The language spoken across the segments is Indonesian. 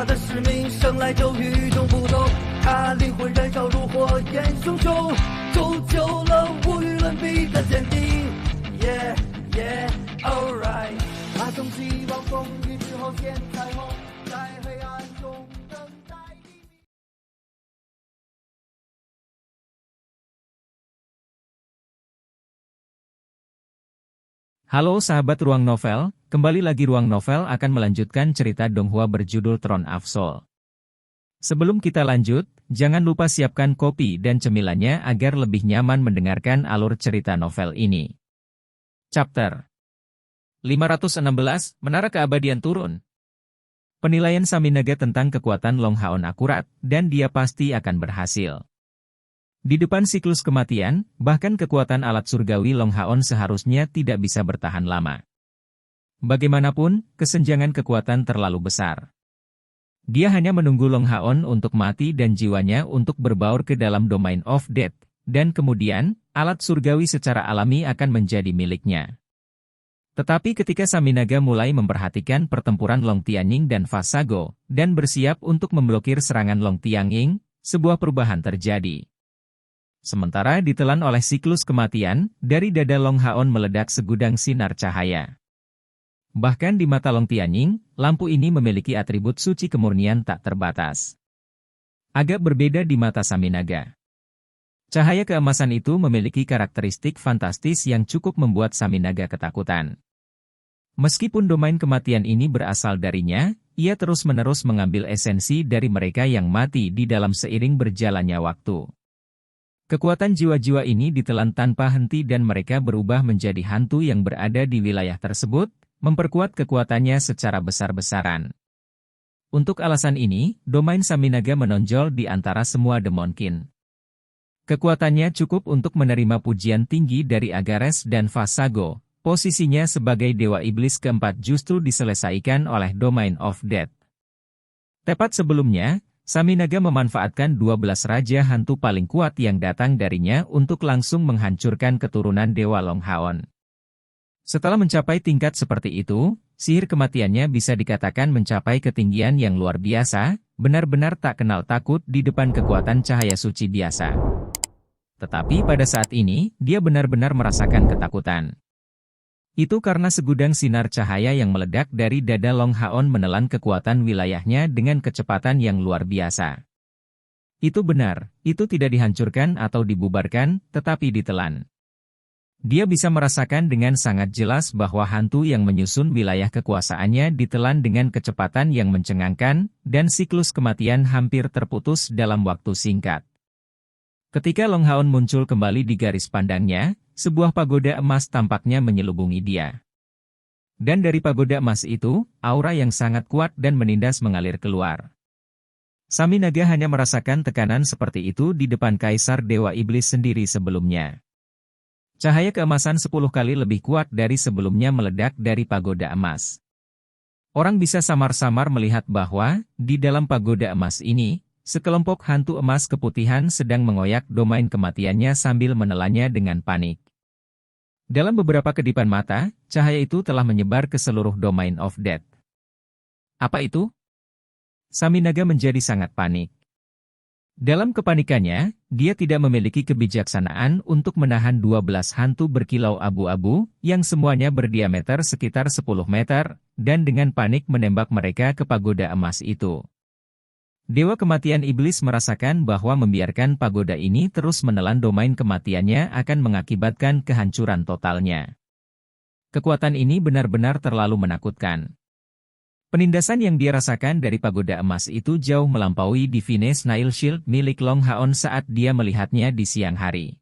他的使命生来就与众不同，他灵魂燃烧如火焰熊熊，铸就了无与伦比的坚定。Yeah yeah alright， 他从希望风雨之后见彩虹，在黑暗中等待黎明。Halo sahabat Ruang Novel, kembali lagi Ruang Novel akan melanjutkan cerita Donghua berjudul Throne of Soul. Sebelum kita lanjut, jangan lupa siapkan kopi dan cemilannya agar lebih nyaman mendengarkan alur cerita novel ini. Chapter 516, Menara Keabadian Turun. Penilaian Saminaga tentang kekuatan Long Haon akurat, dan dia pasti akan berhasil. Di depan siklus kematian, bahkan kekuatan alat surgawi Long Haon seharusnya tidak bisa bertahan lama. Bagaimanapun, kesenjangan kekuatan terlalu besar. Dia hanya menunggu Long Haon untuk mati dan jiwanya untuk berbaur ke dalam domain of death, dan kemudian, alat surgawi secara alami akan menjadi miliknya. Tetapi ketika Saminaga mulai memperhatikan pertempuran Long Tianying dan Fasago, dan bersiap untuk memblokir serangan Long Tianying, sebuah perubahan terjadi. Sementara ditelan oleh siklus kematian, dari dada Long Haon meledak segudang sinar cahaya. Bahkan di mata Long Tianying, lampu ini memiliki atribut suci kemurnian tak terbatas. Agak berbeda di mata Saminaga. Cahaya keemasan itu memiliki karakteristik fantastis yang cukup membuat Saminaga ketakutan. Meskipun domain kematian ini berasal darinya, ia terus-menerus mengambil esensi dari mereka yang mati di dalam seiring berjalannya waktu. Kekuatan jiwa-jiwa ini ditelan tanpa henti dan mereka berubah menjadi hantu yang berada di wilayah tersebut, memperkuat kekuatannya secara besar-besaran. Untuk alasan ini, domain Saminaga menonjol di antara semua Demonkin. Kekuatannya cukup untuk menerima pujian tinggi dari Agares dan Fasago, posisinya sebagai Dewa Iblis keempat justru diselesaikan oleh Domain of Death. Tepat sebelumnya, Saminaga memanfaatkan 12 raja hantu paling kuat yang datang darinya untuk langsung menghancurkan keturunan Dewa Long Haon. Setelah mencapai tingkat seperti itu, sihir kematiannya bisa dikatakan mencapai ketinggian yang luar biasa, benar-benar tak kenal takut di depan kekuatan cahaya suci biasa. Tetapi pada saat ini, dia benar-benar merasakan ketakutan. Itu karena segudang sinar cahaya yang meledak dari dada Long Haon menelan kekuatan wilayahnya dengan kecepatan yang luar biasa. Itu benar, itu tidak dihancurkan atau dibubarkan, tetapi ditelan. Dia bisa merasakan dengan sangat jelas bahwa hantu yang menyusun wilayah kekuasaannya ditelan dengan kecepatan yang mencengangkan, dan siklus kematian hampir terputus dalam waktu singkat. Ketika Long Haon muncul kembali di garis pandangnya, sebuah pagoda emas tampaknya menyelubungi dia. Dan dari pagoda emas itu, aura yang sangat kuat dan menindas mengalir keluar. Saminaga hanya merasakan tekanan seperti itu di depan Kaisar Dewa Iblis sendiri sebelumnya. Cahaya keemasan 10 kali lebih kuat dari sebelumnya meledak dari pagoda emas. Orang bisa samar-samar melihat bahwa, di dalam pagoda emas ini, sekelompok hantu emas keputihan sedang mengoyak domain kematiannya sambil menelannya dengan panik. Dalam beberapa kedipan mata, cahaya itu telah menyebar ke seluruh domain of death. Apa itu? Saminaga menjadi sangat panik. Dalam kepanikannya, dia tidak memiliki kebijaksanaan untuk menahan 12 hantu berkilau abu-abu, yang semuanya berdiameter sekitar 10 meter, dan dengan panik menembak mereka ke pagoda emas itu. Dewa Kematian Iblis merasakan bahwa membiarkan pagoda ini terus menelan domain kematiannya akan mengakibatkan kehancuran totalnya. Kekuatan ini benar-benar terlalu menakutkan. Penindasan yang dia rasakan dari pagoda emas itu jauh melampaui Divine Snail Shield milik Long Haon saat dia melihatnya di siang hari.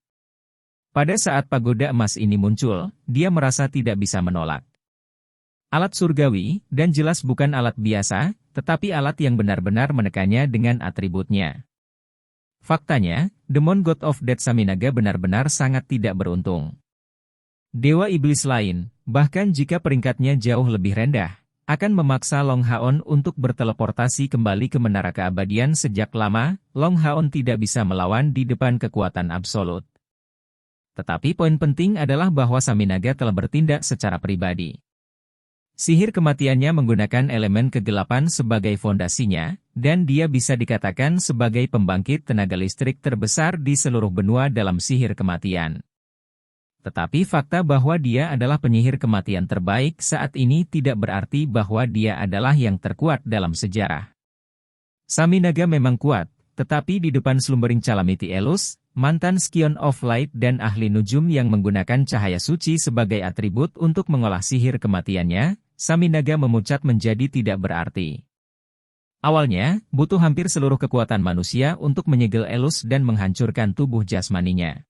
Pada saat pagoda emas ini muncul, dia merasa tidak bisa menolak. Alat surgawi, dan jelas bukan alat biasa, tetapi alat yang benar-benar menekannya dengan atributnya. Faktanya, Demon God of Death Saminaga benar-benar sangat tidak beruntung. Dewa Iblis lain, bahkan jika peringkatnya jauh lebih rendah, akan memaksa Long Haon untuk berteleportasi kembali ke Menara Keabadian sejak lama. Long Haon tidak bisa melawan di depan kekuatan absolut. Tetapi poin penting adalah bahwa Saminaga telah bertindak secara pribadi. Sihir kematiannya menggunakan elemen kegelapan sebagai fondasinya, dan dia bisa dikatakan sebagai pembangkit tenaga listrik terbesar di seluruh benua dalam sihir kematian. Tetapi fakta bahwa dia adalah penyihir kematian terbaik saat ini tidak berarti bahwa dia adalah yang terkuat dalam sejarah. Saminaga memang kuat, tetapi di depan slumbering Calamity Elus, mantan Scion of Light dan ahli nujum yang menggunakan cahaya suci sebagai atribut untuk mengolah sihir kematiannya, Saminaga memucat menjadi tidak berarti. Awalnya, butuh hampir seluruh kekuatan manusia untuk menyegel Elus dan menghancurkan tubuh jasmaninya.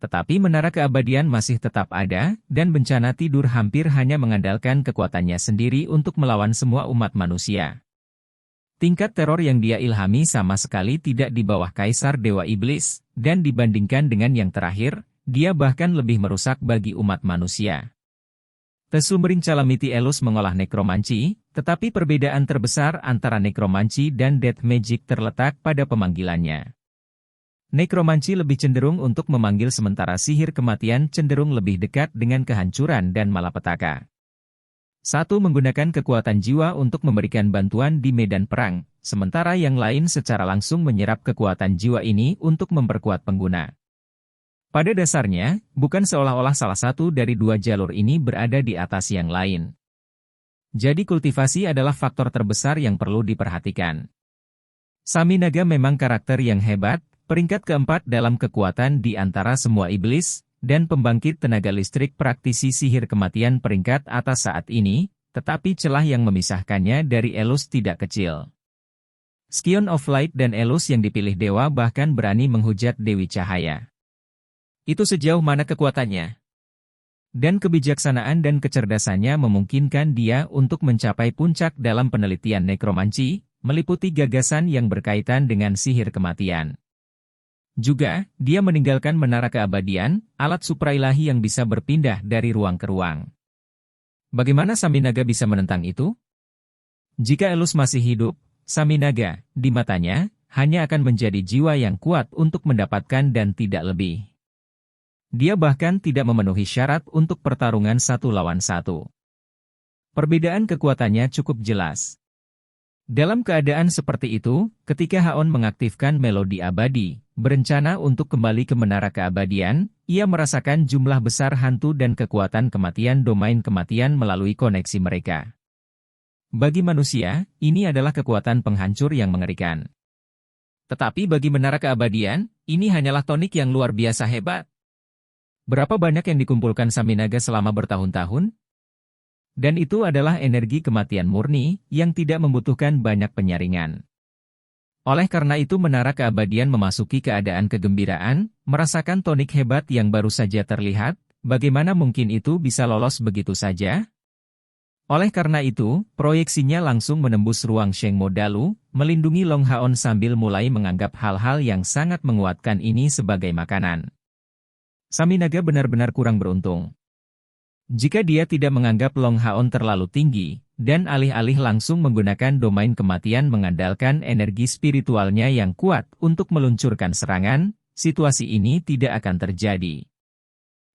Tetapi menara keabadian masih tetap ada, dan bencana tidur hampir hanya mengandalkan kekuatannya sendiri untuk melawan semua umat manusia. Tingkat teror yang dia ilhami sama sekali tidak di bawah Kaisar Dewa Iblis, dan dibandingkan dengan yang terakhir, dia bahkan lebih merusak bagi umat manusia. Slumbering Calamity Elus mengolah nekromanci, tetapi perbedaan terbesar antara nekromanci dan death magic terletak pada pemanggilannya. Nekromanci lebih cenderung untuk memanggil sementara sihir kematian cenderung lebih dekat dengan kehancuran dan malapetaka. Satu menggunakan kekuatan jiwa untuk memberikan bantuan di medan perang, sementara yang lain secara langsung menyerap kekuatan jiwa ini untuk memperkuat pengguna. Pada dasarnya, bukan seolah-olah salah satu dari dua jalur ini berada di atas yang lain. Jadi kultivasi adalah faktor terbesar yang perlu diperhatikan. Saminaga memang karakter yang hebat, peringkat keempat dalam kekuatan di antara semua iblis, dan pembangkit tenaga listrik praktisi sihir kematian peringkat atas saat ini, tetapi celah yang memisahkannya dari Elus tidak kecil. Scion of Light dan Elus yang dipilih dewa bahkan berani menghujat Dewi Cahaya. Itu sejauh mana kekuatannya? Dan kebijaksanaan dan kecerdasannya memungkinkan dia untuk mencapai puncak dalam penelitian nekromanci, meliputi gagasan yang berkaitan dengan sihir kematian. Juga, dia meninggalkan menara keabadian, alat suprailahi yang bisa berpindah dari ruang ke ruang. Bagaimana Saminaga bisa menentang itu? Jika Elus masih hidup, Saminaga, di matanya, hanya akan menjadi jiwa yang kuat untuk mendapatkan dan tidak lebih. Dia bahkan tidak memenuhi syarat untuk pertarungan 1 lawan 1. Perbedaan kekuatannya cukup jelas. Dalam keadaan seperti itu, ketika Haon mengaktifkan melodi abadi, berencana untuk kembali ke menara keabadian, ia merasakan jumlah besar hantu dan kekuatan kematian domain kematian melalui koneksi mereka. Bagi manusia, ini adalah kekuatan penghancur yang mengerikan. Tetapi bagi menara keabadian, ini hanyalah tonik yang luar biasa hebat. Berapa banyak yang dikumpulkan Saminaga selama bertahun-tahun? Dan itu adalah energi kematian murni, yang tidak membutuhkan banyak penyaringan. Oleh karena itu menara keabadian memasuki keadaan kegembiraan, merasakan tonik hebat yang baru saja terlihat, bagaimana mungkin itu bisa lolos begitu saja? Oleh karena itu, proyeksinya langsung menembus ruang Shengmo Dalu, melindungi Long Haon sambil mulai menganggap hal-hal yang sangat menguatkan ini sebagai makanan. Saminaga benar-benar kurang beruntung. Jika dia tidak menganggap Long Haon terlalu tinggi, dan alih-alih langsung menggunakan domain kematian mengandalkan energi spiritualnya yang kuat untuk meluncurkan serangan, situasi ini tidak akan terjadi.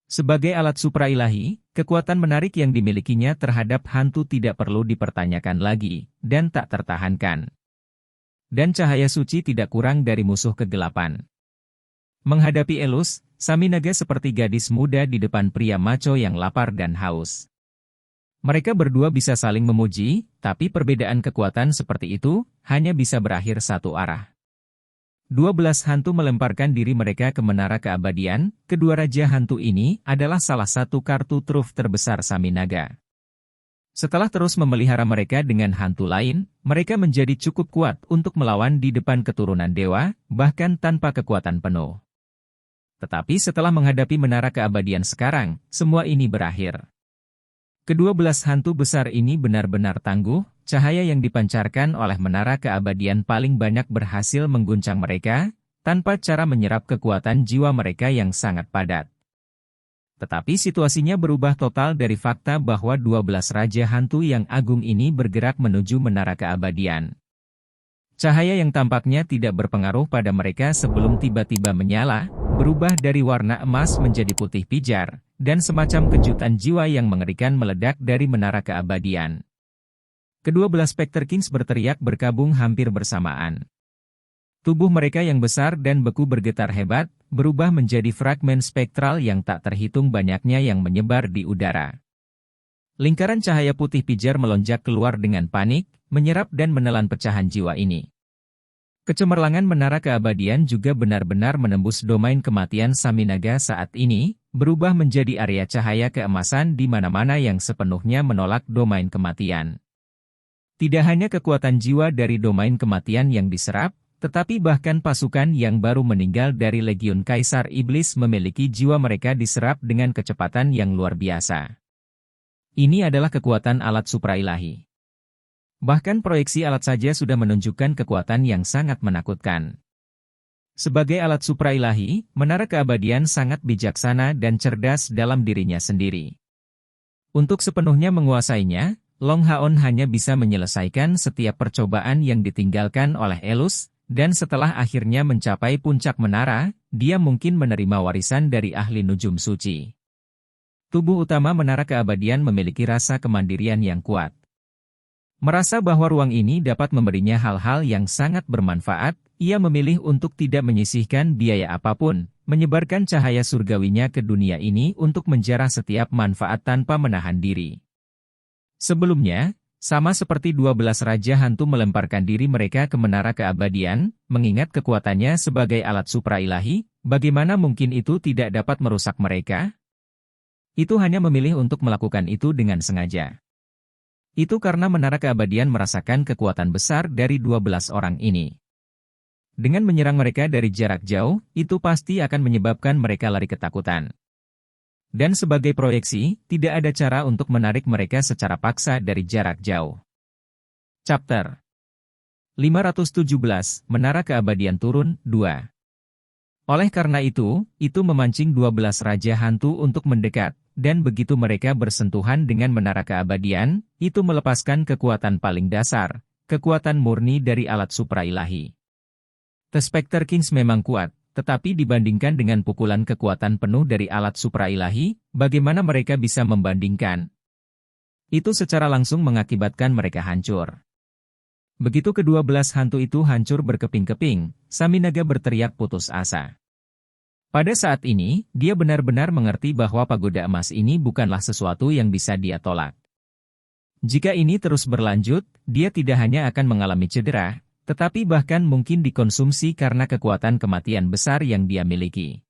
Sebagai alat suprailahi, kekuatan menarik yang dimilikinya terhadap hantu tidak perlu dipertanyakan lagi, dan tak tertahankan. Dan cahaya suci tidak kurang dari musuh kegelapan. Menghadapi Elus, Saminaga seperti gadis muda di depan pria maco yang lapar dan haus. Mereka berdua bisa saling memuji, tapi perbedaan kekuatan seperti itu hanya bisa berakhir satu arah. 12 hantu melemparkan diri mereka ke menara keabadian, kedua raja hantu ini adalah salah satu kartu truf terbesar Saminaga. Setelah terus memelihara mereka dengan hantu lain, mereka menjadi cukup kuat untuk melawan di depan keturunan dewa, bahkan tanpa kekuatan penuh. Tetapi setelah menghadapi menara keabadian sekarang, semua ini berakhir. Kedua belas hantu besar ini benar-benar tangguh, cahaya yang dipancarkan oleh menara keabadian paling banyak berhasil mengguncang mereka, tanpa cara menyerap kekuatan jiwa mereka yang sangat padat. Tetapi situasinya berubah total dari fakta bahwa 12 raja hantu yang agung ini bergerak menuju menara keabadian. Cahaya yang tampaknya tidak berpengaruh pada mereka sebelum tiba-tiba menyala, berubah dari warna emas menjadi putih pijar, dan semacam kejutan jiwa yang mengerikan meledak dari menara keabadian. Kedua belah Spectre Kings berteriak berkabung hampir bersamaan. Tubuh mereka yang besar dan beku bergetar hebat, berubah menjadi fragmen spektral yang tak terhitung banyaknya yang menyebar di udara. Lingkaran cahaya putih pijar melonjak keluar dengan panik, menyerap dan menelan pecahan jiwa ini. Kecemerlangan menara keabadian juga benar-benar menembus domain kematian Saminaga saat ini, berubah menjadi area cahaya keemasan di mana-mana yang sepenuhnya menolak domain kematian. Tidak hanya kekuatan jiwa dari domain kematian yang diserap, tetapi bahkan pasukan yang baru meninggal dari Legiun Kaisar Iblis memiliki jiwa mereka diserap dengan kecepatan yang luar biasa. Ini adalah kekuatan alat suprailahi. Bahkan proyeksi alat saja sudah menunjukkan kekuatan yang sangat menakutkan. Sebagai alat suprailahi, menara keabadian sangat bijaksana dan cerdas dalam dirinya sendiri. Untuk sepenuhnya menguasainya, Long Haon hanya bisa menyelesaikan setiap percobaan yang ditinggalkan oleh Elus, dan setelah akhirnya mencapai puncak menara, dia mungkin menerima warisan dari ahli nujum suci. Tubuh utama menara keabadian memiliki rasa kemandirian yang kuat. Merasa bahwa ruang ini dapat memberinya hal-hal yang sangat bermanfaat, ia memilih untuk tidak menyisihkan biaya apapun, menyebarkan cahaya surgawinya ke dunia ini untuk menjarah setiap manfaat tanpa menahan diri. Sebelumnya, sama seperti 12 Raja Hantu melemparkan diri mereka ke menara keabadian, mengingat kekuatannya sebagai alat suprailahi, bagaimana mungkin itu tidak dapat merusak mereka? Itu hanya memilih untuk melakukan itu dengan sengaja. Itu karena menara keabadian merasakan kekuatan besar dari 12 orang ini. Dengan menyerang mereka dari jarak jauh, itu pasti akan menyebabkan mereka lari ketakutan. Dan sebagai proyeksi, tidak ada cara untuk menarik mereka secara paksa dari jarak jauh. Chapter 517, Menara Keabadian Turun, 2. Oleh karena itu memancing 12 Raja Hantu untuk mendekat, dan begitu mereka bersentuhan dengan Menara Keabadian, itu melepaskan kekuatan paling dasar, kekuatan murni dari alat suprailahi. The Spectre Kings memang kuat. Tetapi dibandingkan dengan pukulan kekuatan penuh dari alat suprailahi, bagaimana mereka bisa membandingkan? Itu secara langsung mengakibatkan mereka hancur. Begitu ke-12 hantu itu hancur berkeping-keping, Saminaga berteriak putus asa. Pada saat ini, dia benar-benar mengerti bahwa pagoda emas ini bukanlah sesuatu yang bisa dia tolak. Jika ini terus berlanjut, dia tidak hanya akan mengalami cedera, tetapi bahkan mungkin dikonsumsi karena kekuatan kematian besar yang dia miliki.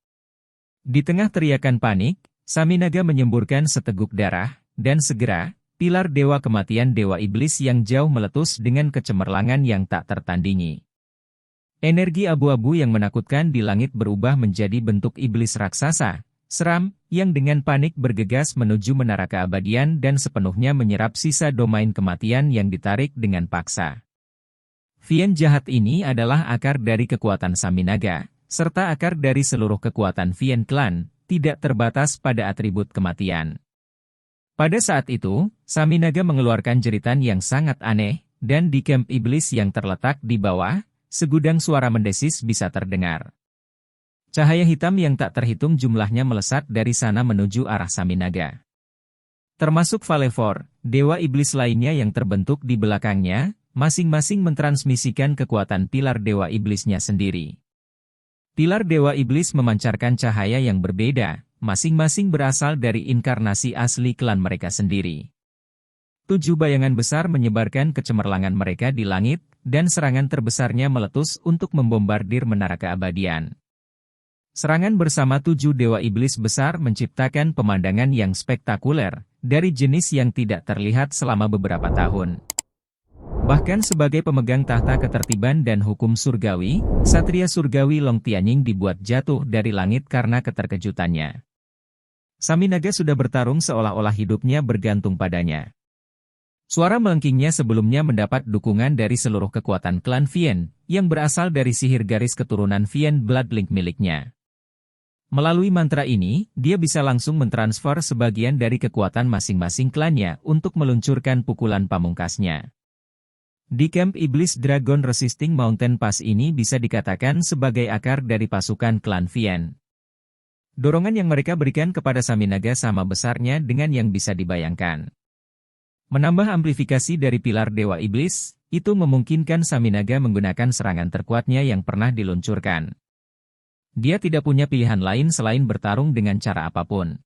Di tengah teriakan panik, Saminaga menyemburkan seteguk darah, dan segera, pilar dewa kematian Dewa Iblis yang jauh meletus dengan kecemerlangan yang tak tertandingi. Energi abu-abu yang menakutkan di langit berubah menjadi bentuk iblis raksasa, seram, yang dengan panik bergegas menuju menara keabadian dan sepenuhnya menyerap sisa domain kematian yang ditarik dengan paksa. Vien jahat ini adalah akar dari kekuatan Saminaga, serta akar dari seluruh kekuatan Vien Clan, tidak terbatas pada atribut kematian. Pada saat itu, Saminaga mengeluarkan jeritan yang sangat aneh, dan di camp iblis yang terletak di bawah, segudang suara mendesis bisa terdengar. Cahaya hitam yang tak terhitung jumlahnya melesat dari sana menuju arah Saminaga. Termasuk Valevor, dewa iblis lainnya yang terbentuk di belakangnya, masing-masing mentransmisikan kekuatan pilar dewa iblisnya sendiri. Pilar dewa iblis memancarkan cahaya yang berbeda, masing-masing berasal dari inkarnasi asli klan mereka sendiri. 7 bayangan besar menyebarkan kecemerlangan mereka di langit, dan serangan terbesarnya meletus untuk membombardir menara keabadian. Serangan bersama 7 dewa iblis besar menciptakan pemandangan yang spektakuler, dari jenis yang tidak terlihat selama beberapa tahun. Bahkan sebagai pemegang tahta ketertiban dan hukum surgawi, Satria Surgawi Long Tianying dibuat jatuh dari langit karena keterkejutannya. Saminaga sudah bertarung seolah-olah hidupnya bergantung padanya. Suara melengkingnya sebelumnya mendapat dukungan dari seluruh kekuatan klan Vien, yang berasal dari sihir garis keturunan Vien Bloodlink miliknya. Melalui mantra ini, dia bisa langsung mentransfer sebagian dari kekuatan masing-masing klannya untuk meluncurkan pukulan pamungkasnya. Di camp iblis Dragon Resisting Mountain Pass ini bisa dikatakan sebagai akar dari pasukan klan Vien. Dorongan yang mereka berikan kepada Saminaga sama besarnya dengan yang bisa dibayangkan. Menambah amplifikasi dari pilar Dewa Iblis, itu memungkinkan Saminaga menggunakan serangan terkuatnya yang pernah diluncurkan. Dia tidak punya pilihan lain selain bertarung dengan cara apapun.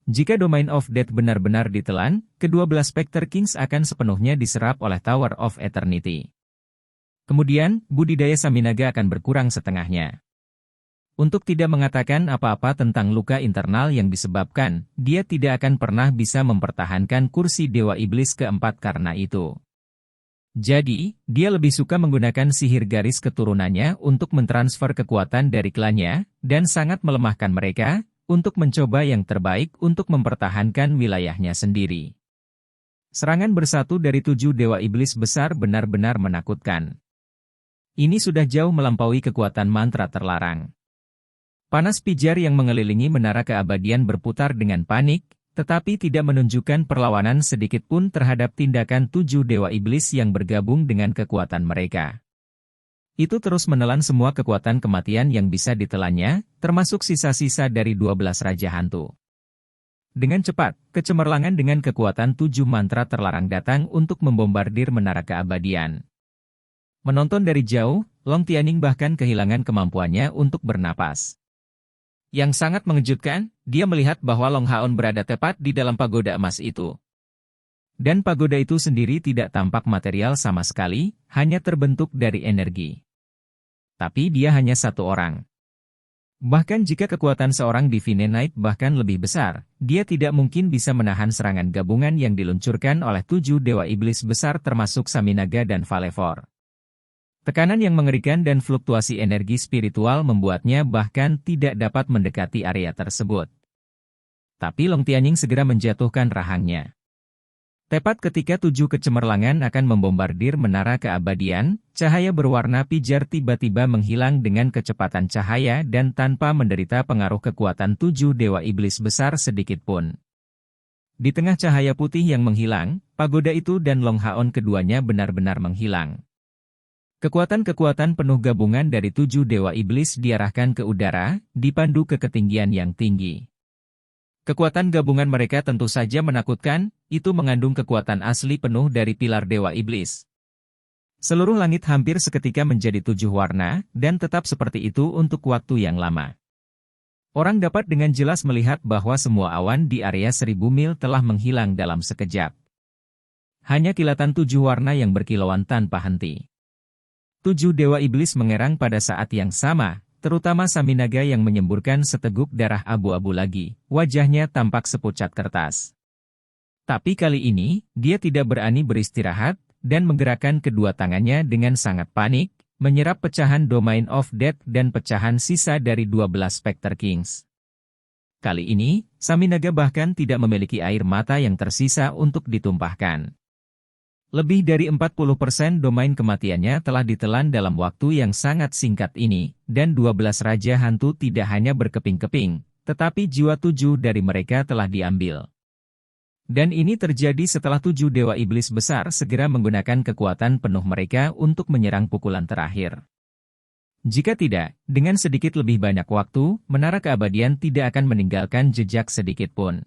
Jika Domain of Death benar-benar ditelan, kedua belas Spectre Kings akan sepenuhnya diserap oleh Tower of Eternity. Kemudian, budidaya Saminaga akan berkurang setengahnya. Untuk tidak mengatakan apa-apa tentang luka internal yang disebabkan, dia tidak akan pernah bisa mempertahankan kursi Dewa Iblis keempat karena itu. Jadi, dia lebih suka menggunakan sihir garis keturunannya untuk mentransfer kekuatan dari klannya, dan sangat melemahkan mereka, untuk mencoba yang terbaik untuk mempertahankan wilayahnya sendiri. Serangan bersatu dari 7 Dewa Iblis besar benar-benar menakutkan. Ini sudah jauh melampaui kekuatan mantra terlarang. Panas pijar yang mengelilingi menara keabadian berputar dengan panik, tetapi tidak menunjukkan perlawanan sedikit pun terhadap tindakan 7 Dewa Iblis yang bergabung dengan kekuatan mereka. Itu terus menelan semua kekuatan kematian yang bisa ditelannya, termasuk sisa-sisa dari 12 Raja Hantu. Dengan cepat, kecemerlangan dengan kekuatan 7 mantra terlarang datang untuk membombardir menara keabadian. Menonton dari jauh, Long Tianing bahkan kehilangan kemampuannya untuk bernapas. Yang sangat mengejutkan, dia melihat bahwa Long Haon berada tepat di dalam pagoda emas itu. Dan pagoda itu sendiri tidak tampak material sama sekali, hanya terbentuk dari energi. Tapi dia hanya satu orang. Bahkan jika kekuatan seorang Divine Knight bahkan lebih besar, dia tidak mungkin bisa menahan serangan gabungan yang diluncurkan oleh 7 Dewa Iblis besar termasuk Saminaga dan Valevor. Tekanan yang mengerikan dan fluktuasi energi spiritual membuatnya bahkan tidak dapat mendekati area tersebut. Tapi Long Tianning segera menjatuhkan rahangnya. Tepat ketika 7 kecemerlangan akan membombardir menara keabadian, cahaya berwarna pijar tiba-tiba menghilang dengan kecepatan cahaya dan tanpa menderita pengaruh kekuatan 7 Dewa Iblis besar sedikit pun. Di tengah cahaya putih yang menghilang, pagoda itu dan Long Haon keduanya benar-benar menghilang. Kekuatan-kekuatan penuh gabungan dari 7 Dewa Iblis diarahkan ke udara, dipandu ke ketinggian yang tinggi. Kekuatan gabungan mereka tentu saja menakutkan, itu mengandung kekuatan asli penuh dari pilar Dewa Iblis. Seluruh langit hampir seketika menjadi 7 warna, dan tetap seperti itu untuk waktu yang lama. Orang dapat dengan jelas melihat bahwa semua awan di area 1000 mil telah menghilang dalam sekejap. Hanya kilatan 7 warna yang berkilauan tanpa henti. 7 Dewa Iblis mengerang pada saat yang sama, terutama Saminaga yang menyemburkan seteguk darah abu-abu lagi, wajahnya tampak sepucat kertas. Tapi kali ini, dia tidak berani beristirahat, dan menggerakkan kedua tangannya dengan sangat panik, menyerap pecahan Domain of Death dan pecahan sisa dari 12 Spectre Kings. Kali ini, Saminaga bahkan tidak memiliki air mata yang tersisa untuk ditumpahkan. Lebih dari 40% domain kematiannya telah ditelan dalam waktu yang sangat singkat ini, dan 12 Raja Hantu tidak hanya berkeping-keping, tetapi jiwa 7 dari mereka telah diambil. Dan ini terjadi setelah 7 Dewa Iblis besar segera menggunakan kekuatan penuh mereka untuk menyerang pukulan terakhir. Jika tidak, dengan sedikit lebih banyak waktu, menara keabadian tidak akan meninggalkan jejak sedikit pun.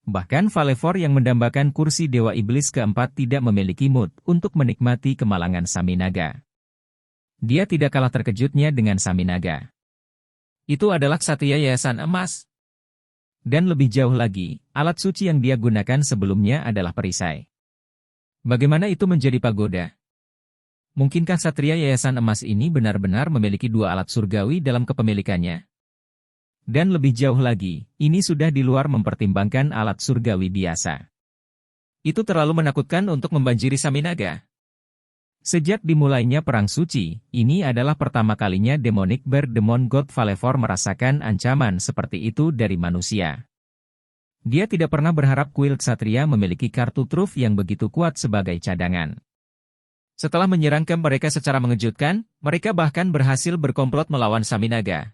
Bahkan Valevor yang mendambakan kursi Dewa Iblis keempat tidak memiliki mood untuk menikmati kemalangan Saminaga. Dia tidak kalah terkejutnya dengan Saminaga. Itu adalah Ksatria Yayasan Emas. Dan lebih jauh lagi, alat suci yang dia gunakan sebelumnya adalah perisai. Bagaimana itu menjadi pagoda? Mungkinkah Ksatria Yayasan Emas ini benar-benar memiliki 2 alat surgawi dalam kepemilikannya? Dan lebih jauh lagi, ini sudah di luar mempertimbangkan alat surgawi biasa. Itu terlalu menakutkan untuk membanjiri Saminaga. Sejak dimulainya Perang Suci, ini adalah pertama kalinya Demonic Bear Demon God Valevor merasakan ancaman seperti itu dari manusia. Dia tidak pernah berharap kuil Ksatria memiliki kartu truf yang begitu kuat sebagai cadangan. Setelah menyerang camp mereka secara mengejutkan, mereka bahkan berhasil berkomplot melawan Saminaga.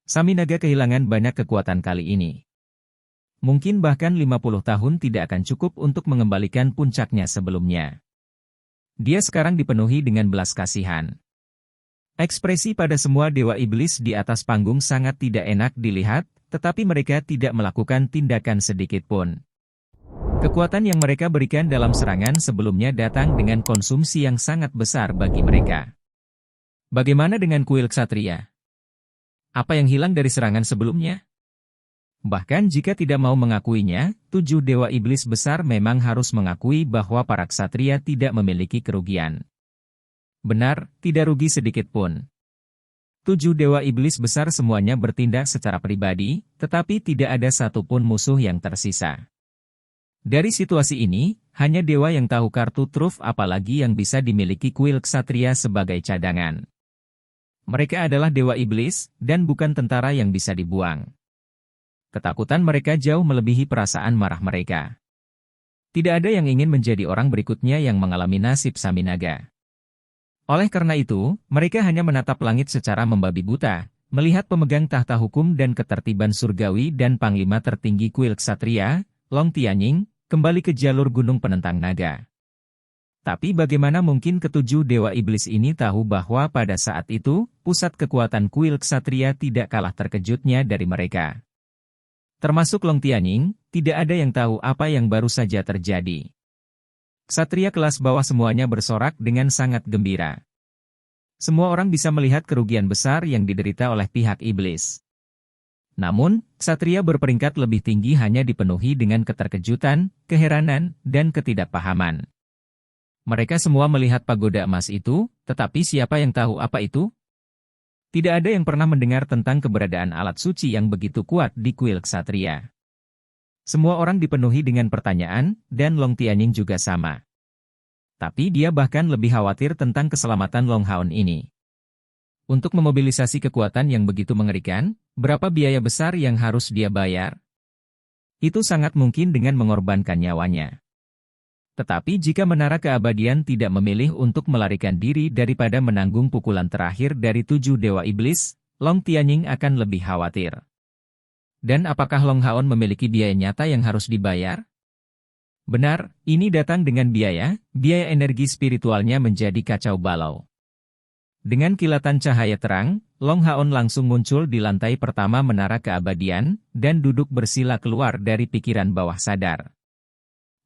Saminaga kehilangan banyak kekuatan kali ini. Mungkin bahkan 50 tahun tidak akan cukup untuk mengembalikan puncaknya sebelumnya. Dia sekarang dipenuhi dengan belas kasihan. Ekspresi pada semua dewa iblis di atas panggung sangat tidak enak dilihat, tetapi mereka tidak melakukan tindakan sedikit pun. Kekuatan yang mereka berikan dalam serangan sebelumnya datang dengan konsumsi yang sangat besar bagi mereka. Bagaimana dengan kuil ksatria? Apa yang hilang dari serangan sebelumnya? Bahkan jika tidak mau mengakuinya, 7 dewa iblis besar memang harus mengakui bahwa para ksatria tidak memiliki kerugian. Benar, tidak rugi sedikit pun. 7 dewa iblis besar semuanya bertindak secara pribadi, tetapi tidak ada satupun musuh yang tersisa. Dari situasi ini, hanya dewa yang tahu kartu truf apalagi yang bisa dimiliki kuil ksatria sebagai cadangan. Mereka adalah dewa iblis, dan bukan tentara yang bisa dibuang. Ketakutan mereka jauh melebihi perasaan marah mereka. Tidak ada yang ingin menjadi orang berikutnya yang mengalami nasib Saminaga. Oleh karena itu, mereka hanya menatap langit secara membabi buta, melihat pemegang tahta hukum dan ketertiban surgawi dan panglima tertinggi kuil ksatria, Long Tianying, kembali ke jalur gunung penentang naga. Tapi bagaimana mungkin ketujuh dewa iblis ini tahu bahwa pada saat itu, pusat kekuatan kuil ksatria tidak kalah terkejutnya dari mereka. Termasuk Long Tianying, tidak ada yang tahu apa yang baru saja terjadi. Ksatria kelas bawah semuanya bersorak dengan sangat gembira. Semua orang bisa melihat kerugian besar yang diderita oleh pihak iblis. Namun, ksatria berperingkat lebih tinggi hanya dipenuhi dengan keterkejutan, keheranan, dan ketidakpahaman. Mereka semua melihat pagoda emas itu, tetapi siapa yang tahu apa itu? Tidak ada yang pernah mendengar tentang keberadaan alat suci yang begitu kuat di kuil ksatria. Semua orang dipenuhi dengan pertanyaan, dan Long Tianying juga sama. Tapi dia bahkan lebih khawatir tentang keselamatan Long Haon ini. Untuk memobilisasi kekuatan yang begitu mengerikan, berapa biaya besar yang harus dia bayar? Itu sangat mungkin dengan mengorbankan nyawanya. Tetapi jika menara keabadian tidak memilih untuk melarikan diri daripada menanggung pukulan terakhir dari 7 dewa iblis, Long Tianying akan lebih khawatir. Dan apakah Long Haon memiliki biaya nyata yang harus dibayar? Benar, ini datang dengan biaya energi spiritualnya menjadi kacau balau. Dengan kilatan cahaya terang, Long Haon langsung muncul di lantai pertama menara keabadian, dan duduk bersila keluar dari pikiran bawah sadar.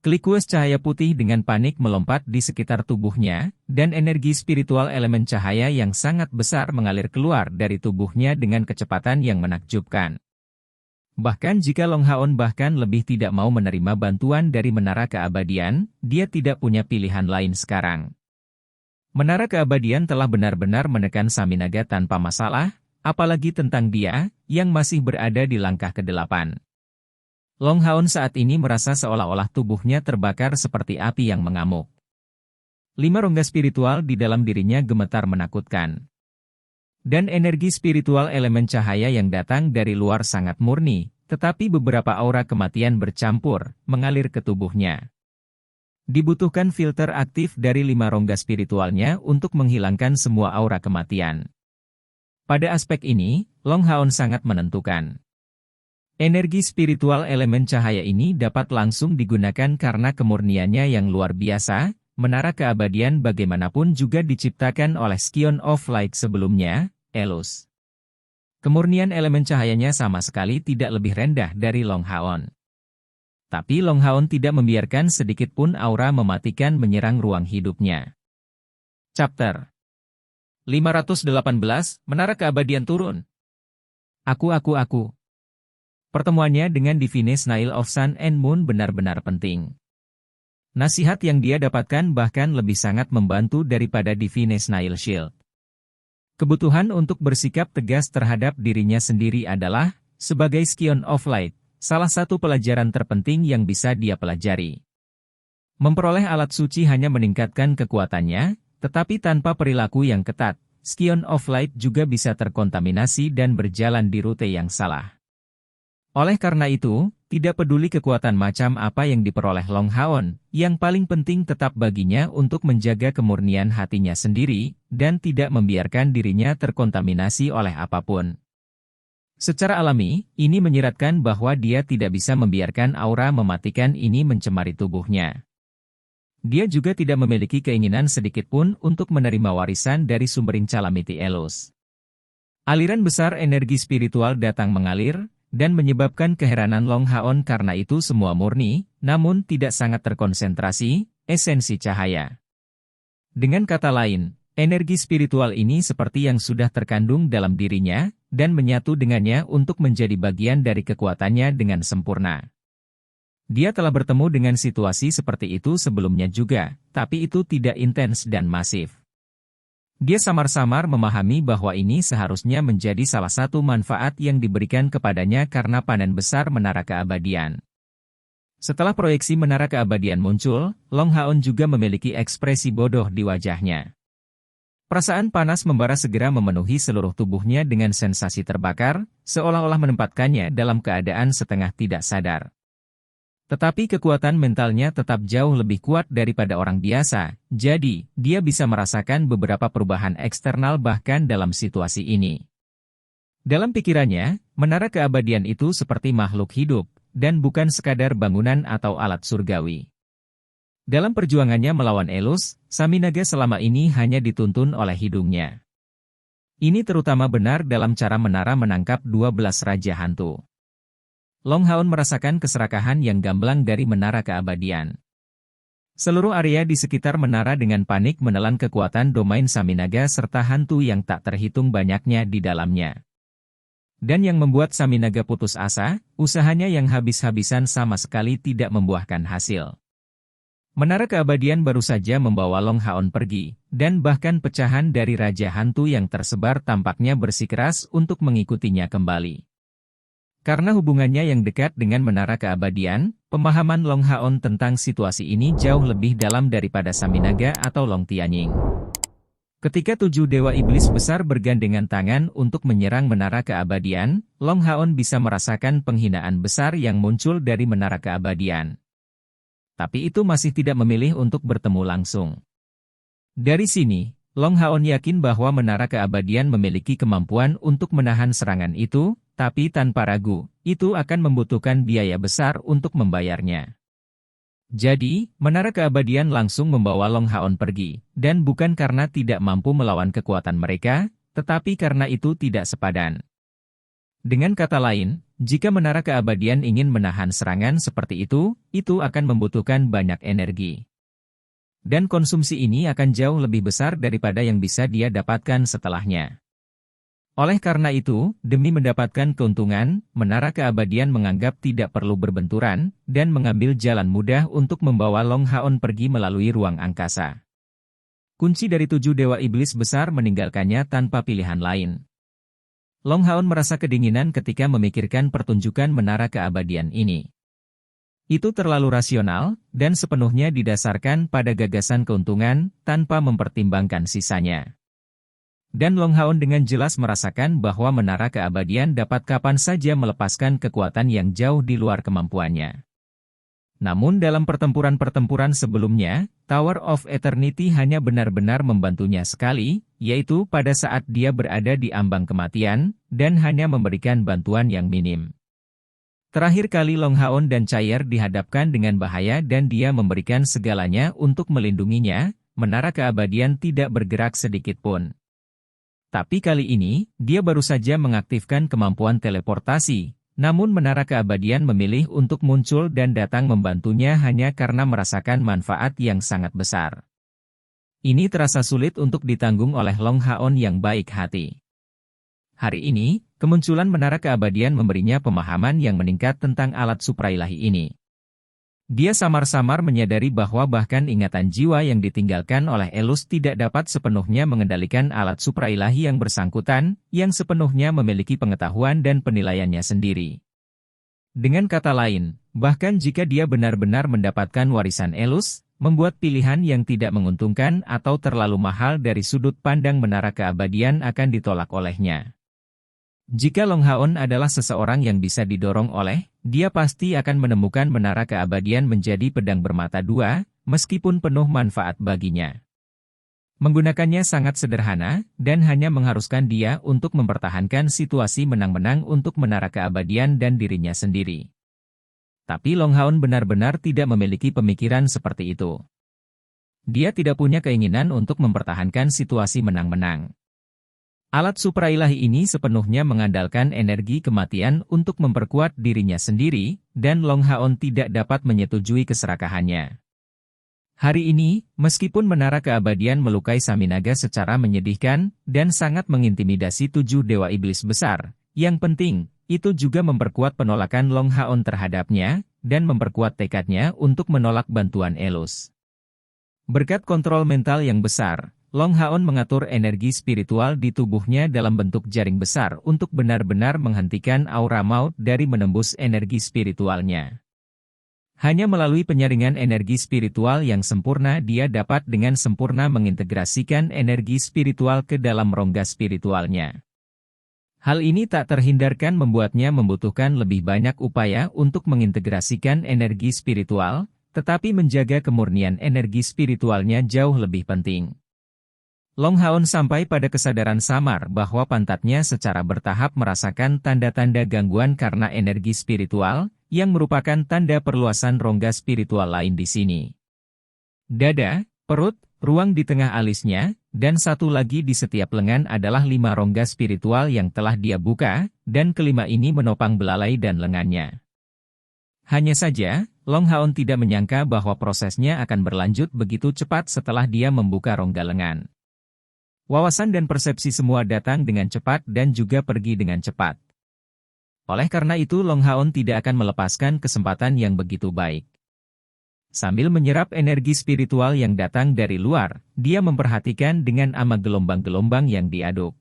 Klikues cahaya putih dengan panik melompat di sekitar tubuhnya, dan energi spiritual elemen cahaya yang sangat besar mengalir keluar dari tubuhnya dengan kecepatan yang menakjubkan. Bahkan jika Long Haon bahkan lebih tidak mau menerima bantuan dari menara keabadian, dia tidak punya pilihan lain sekarang. Menara keabadian telah benar-benar menekan Saminaga tanpa masalah, apalagi tentang dia, yang masih berada di langkah ke-8. Long Haon saat ini merasa seolah-olah tubuhnya terbakar seperti api yang mengamuk. 5 rongga spiritual di dalam dirinya gemetar menakutkan. Dan energi spiritual elemen cahaya yang datang dari luar sangat murni, tetapi beberapa aura kematian bercampur, mengalir ke tubuhnya. Dibutuhkan filter aktif dari 5 rongga spiritualnya untuk menghilangkan semua aura kematian. Pada aspek ini, Long Haon sangat menentukan. Energi spiritual elemen cahaya ini dapat langsung digunakan karena kemurniannya yang luar biasa. Menara keabadian bagaimanapun juga diciptakan oleh Scion of Light sebelumnya, Elus. Kemurnian elemen cahayanya sama sekali tidak lebih rendah dari Long Haon. Tapi Long Haon tidak membiarkan sedikit pun aura mematikan menyerang ruang hidupnya. Chapter 518, Menara Keabadian turun. Aku. Pertemuannya dengan Divine Snail of Sun and Moon benar-benar penting. Nasihat yang dia dapatkan bahkan lebih sangat membantu daripada Divine Snail Shield. Kebutuhan untuk bersikap tegas terhadap dirinya sendiri adalah, sebagai Scion of Light, salah satu pelajaran terpenting yang bisa dia pelajari. Memperoleh alat suci hanya meningkatkan kekuatannya, tetapi tanpa perilaku yang ketat, Scion of Light juga bisa terkontaminasi dan berjalan di rute yang salah. Oleh karena itu, tidak peduli kekuatan macam apa yang diperoleh Long Haon, yang paling penting tetap baginya untuk menjaga kemurnian hatinya sendiri, dan tidak membiarkan dirinya terkontaminasi oleh apapun. Secara alami, ini menyiratkan bahwa dia tidak bisa membiarkan aura mematikan ini mencemari tubuhnya. dia juga tidak memiliki keinginan sedikitpun untuk menerima warisan dari Sumbering Calamity Elus. Aliran besar energi spiritual datang mengalir, dan menyebabkan keheranan Long Haon karena itu semua murni, namun tidak sangat terkonsentrasi, esensi cahaya. Dengan kata lain, energi spiritual ini seperti yang sudah terkandung dalam dirinya, dan menyatu dengannya untuk menjadi bagian dari kekuatannya dengan sempurna. Dia telah bertemu dengan situasi seperti itu sebelumnya juga, tapi itu tidak intens dan masif. Dia samar-samar memahami bahwa ini seharusnya menjadi salah satu manfaat yang diberikan kepadanya karena panen besar Menara Keabadian. Setelah proyeksi Menara Keabadian muncul, Long Haon juga memiliki ekspresi bodoh di wajahnya. Perasaan panas membara segera memenuhi seluruh tubuhnya dengan sensasi terbakar, seolah-olah menempatkannya dalam keadaan setengah tidak sadar. Tetapi kekuatan mentalnya tetap jauh lebih kuat daripada orang biasa, jadi dia bisa merasakan beberapa perubahan eksternal bahkan dalam situasi ini. Dalam pikirannya, Menara Keabadian itu seperti makhluk hidup, dan bukan sekadar bangunan atau alat surgawi. Dalam perjuangannya melawan Elus, Saminaga selama ini hanya dituntun oleh hidungnya. Ini terutama benar dalam cara menara menangkap 12 Raja Hantu. Long Haon merasakan keserakahan yang gamblang dari Menara Keabadian. Seluruh area di sekitar menara dengan panik menelan kekuatan domain Saminaga serta hantu yang tak terhitung banyaknya di dalamnya. Dan yang membuat Saminaga putus asa, usahanya yang habis-habisan sama sekali tidak membuahkan hasil. Menara Keabadian baru saja membawa Long Haon pergi, dan bahkan pecahan dari Raja Hantu yang tersebar tampaknya bersikeras untuk mengikutinya kembali. Karena hubungannya yang dekat dengan Menara Keabadian, pemahaman Long Haon tentang situasi ini jauh lebih dalam daripada Saminaga atau Long Tianying. Ketika 7 Dewa Iblis besar bergandengan tangan untuk menyerang Menara Keabadian, Long Haon bisa merasakan penghinaan besar yang muncul dari Menara Keabadian. Tapi itu masih tidak memilih untuk bertemu langsung. Dari sini, Long Haon yakin bahwa Menara Keabadian memiliki kemampuan untuk menahan serangan itu, tapi tanpa ragu, itu akan membutuhkan biaya besar untuk membayarnya. Jadi, Menara Keabadian langsung membawa Long Haon pergi, dan bukan karena tidak mampu melawan kekuatan mereka, tetapi karena itu tidak sepadan. Dengan kata lain, jika Menara Keabadian ingin menahan serangan seperti itu akan membutuhkan banyak energi. Dan konsumsi ini akan jauh lebih besar daripada yang bisa dia dapatkan setelahnya. Oleh karena itu, demi mendapatkan keuntungan, Menara Keabadian menganggap tidak perlu berbenturan, dan mengambil jalan mudah untuk membawa Long Haon pergi melalui ruang angkasa. Kunci dari 7 Dewa Iblis besar meninggalkannya tanpa pilihan lain. Long Haon merasa kedinginan ketika memikirkan pertunjukan Menara Keabadian ini. Itu terlalu rasional, dan sepenuhnya didasarkan pada gagasan keuntungan, tanpa mempertimbangkan sisanya. Dan Long Haon dengan jelas merasakan bahwa Menara Keabadian dapat kapan saja melepaskan kekuatan yang jauh di luar kemampuannya. Namun dalam pertempuran-pertempuran sebelumnya, Tower of Eternity hanya benar-benar membantunya sekali, yaitu pada saat dia berada di ambang kematian, dan hanya memberikan bantuan yang minim. Terakhir kali Long Haon dan Chair dihadapkan dengan bahaya dan dia memberikan segalanya untuk melindunginya, Menara Keabadian tidak bergerak sedikit pun. Tapi kali ini, dia baru saja mengaktifkan kemampuan teleportasi, namun Menara Keabadian memilih untuk muncul dan datang membantunya hanya karena merasakan manfaat yang sangat besar. Ini terasa sulit untuk ditanggung oleh Long Haon yang baik hati. Hari ini, kemunculan Menara Keabadian memberinya pemahaman yang meningkat tentang alat suprailahi ini. Dia samar-samar menyadari bahwa bahkan ingatan jiwa yang ditinggalkan oleh Elus tidak dapat sepenuhnya mengendalikan alat suprailahi yang bersangkutan, yang sepenuhnya memiliki pengetahuan dan penilaiannya sendiri. Dengan kata lain, bahkan jika dia benar-benar mendapatkan warisan Elus, membuat pilihan yang tidak menguntungkan atau terlalu mahal dari sudut pandang Menara Keabadian akan ditolak olehnya. Jika Long Haon adalah seseorang yang bisa didorong oleh, dia pasti akan menemukan Menara Keabadian menjadi pedang bermata dua, meskipun penuh manfaat baginya. Menggunakannya sangat sederhana, dan hanya mengharuskan dia untuk mempertahankan situasi menang-menang untuk Menara Keabadian dan dirinya sendiri. Tapi Long Haon benar-benar tidak memiliki pemikiran seperti itu. Dia tidak punya keinginan untuk mempertahankan situasi menang-menang. Alat suprailahi ini sepenuhnya mengandalkan energi kematian untuk memperkuat dirinya sendiri, dan Long Haon tidak dapat menyetujui keserakahannya. Hari ini, meskipun menara keabadian melukai Saminaga secara menyedihkan, dan sangat mengintimidasi 7 dewa iblis besar, yang penting, itu juga memperkuat penolakan Long Haon terhadapnya, dan memperkuat tekadnya untuk menolak bantuan Elus. Berkat kontrol mental yang besar, Long Haon mengatur energi spiritual di tubuhnya dalam bentuk jaring besar untuk benar-benar menghentikan aura maut dari menembus energi spiritualnya. Hanya melalui penyaringan energi spiritual yang sempurna dia dapat dengan sempurna mengintegrasikan energi spiritual ke dalam rongga spiritualnya. Hal ini tak terhindarkan membuatnya membutuhkan lebih banyak upaya untuk mengintegrasikan energi spiritual, tetapi menjaga kemurnian energi spiritualnya jauh lebih penting. Long Haon sampai pada kesadaran samar bahwa pantatnya secara bertahap merasakan tanda-tanda gangguan karena energi spiritual, yang merupakan tanda perluasan rongga spiritual lain di sini. Dada, perut, ruang di tengah alisnya, dan satu lagi di setiap lengan adalah 5 rongga spiritual yang telah dia buka, dan kelima ini menopang belalai dan lengannya. Hanya saja, Long Haon tidak menyangka bahwa prosesnya akan berlanjut begitu cepat setelah dia membuka rongga lengan. Wawasan dan persepsi semua datang dengan cepat dan juga pergi dengan cepat. Oleh karena itu Long Haon tidak akan melepaskan kesempatan yang begitu baik. Sambil menyerap energi spiritual yang datang dari luar, dia memperhatikan dengan amat gelombang-gelombang yang diaduk.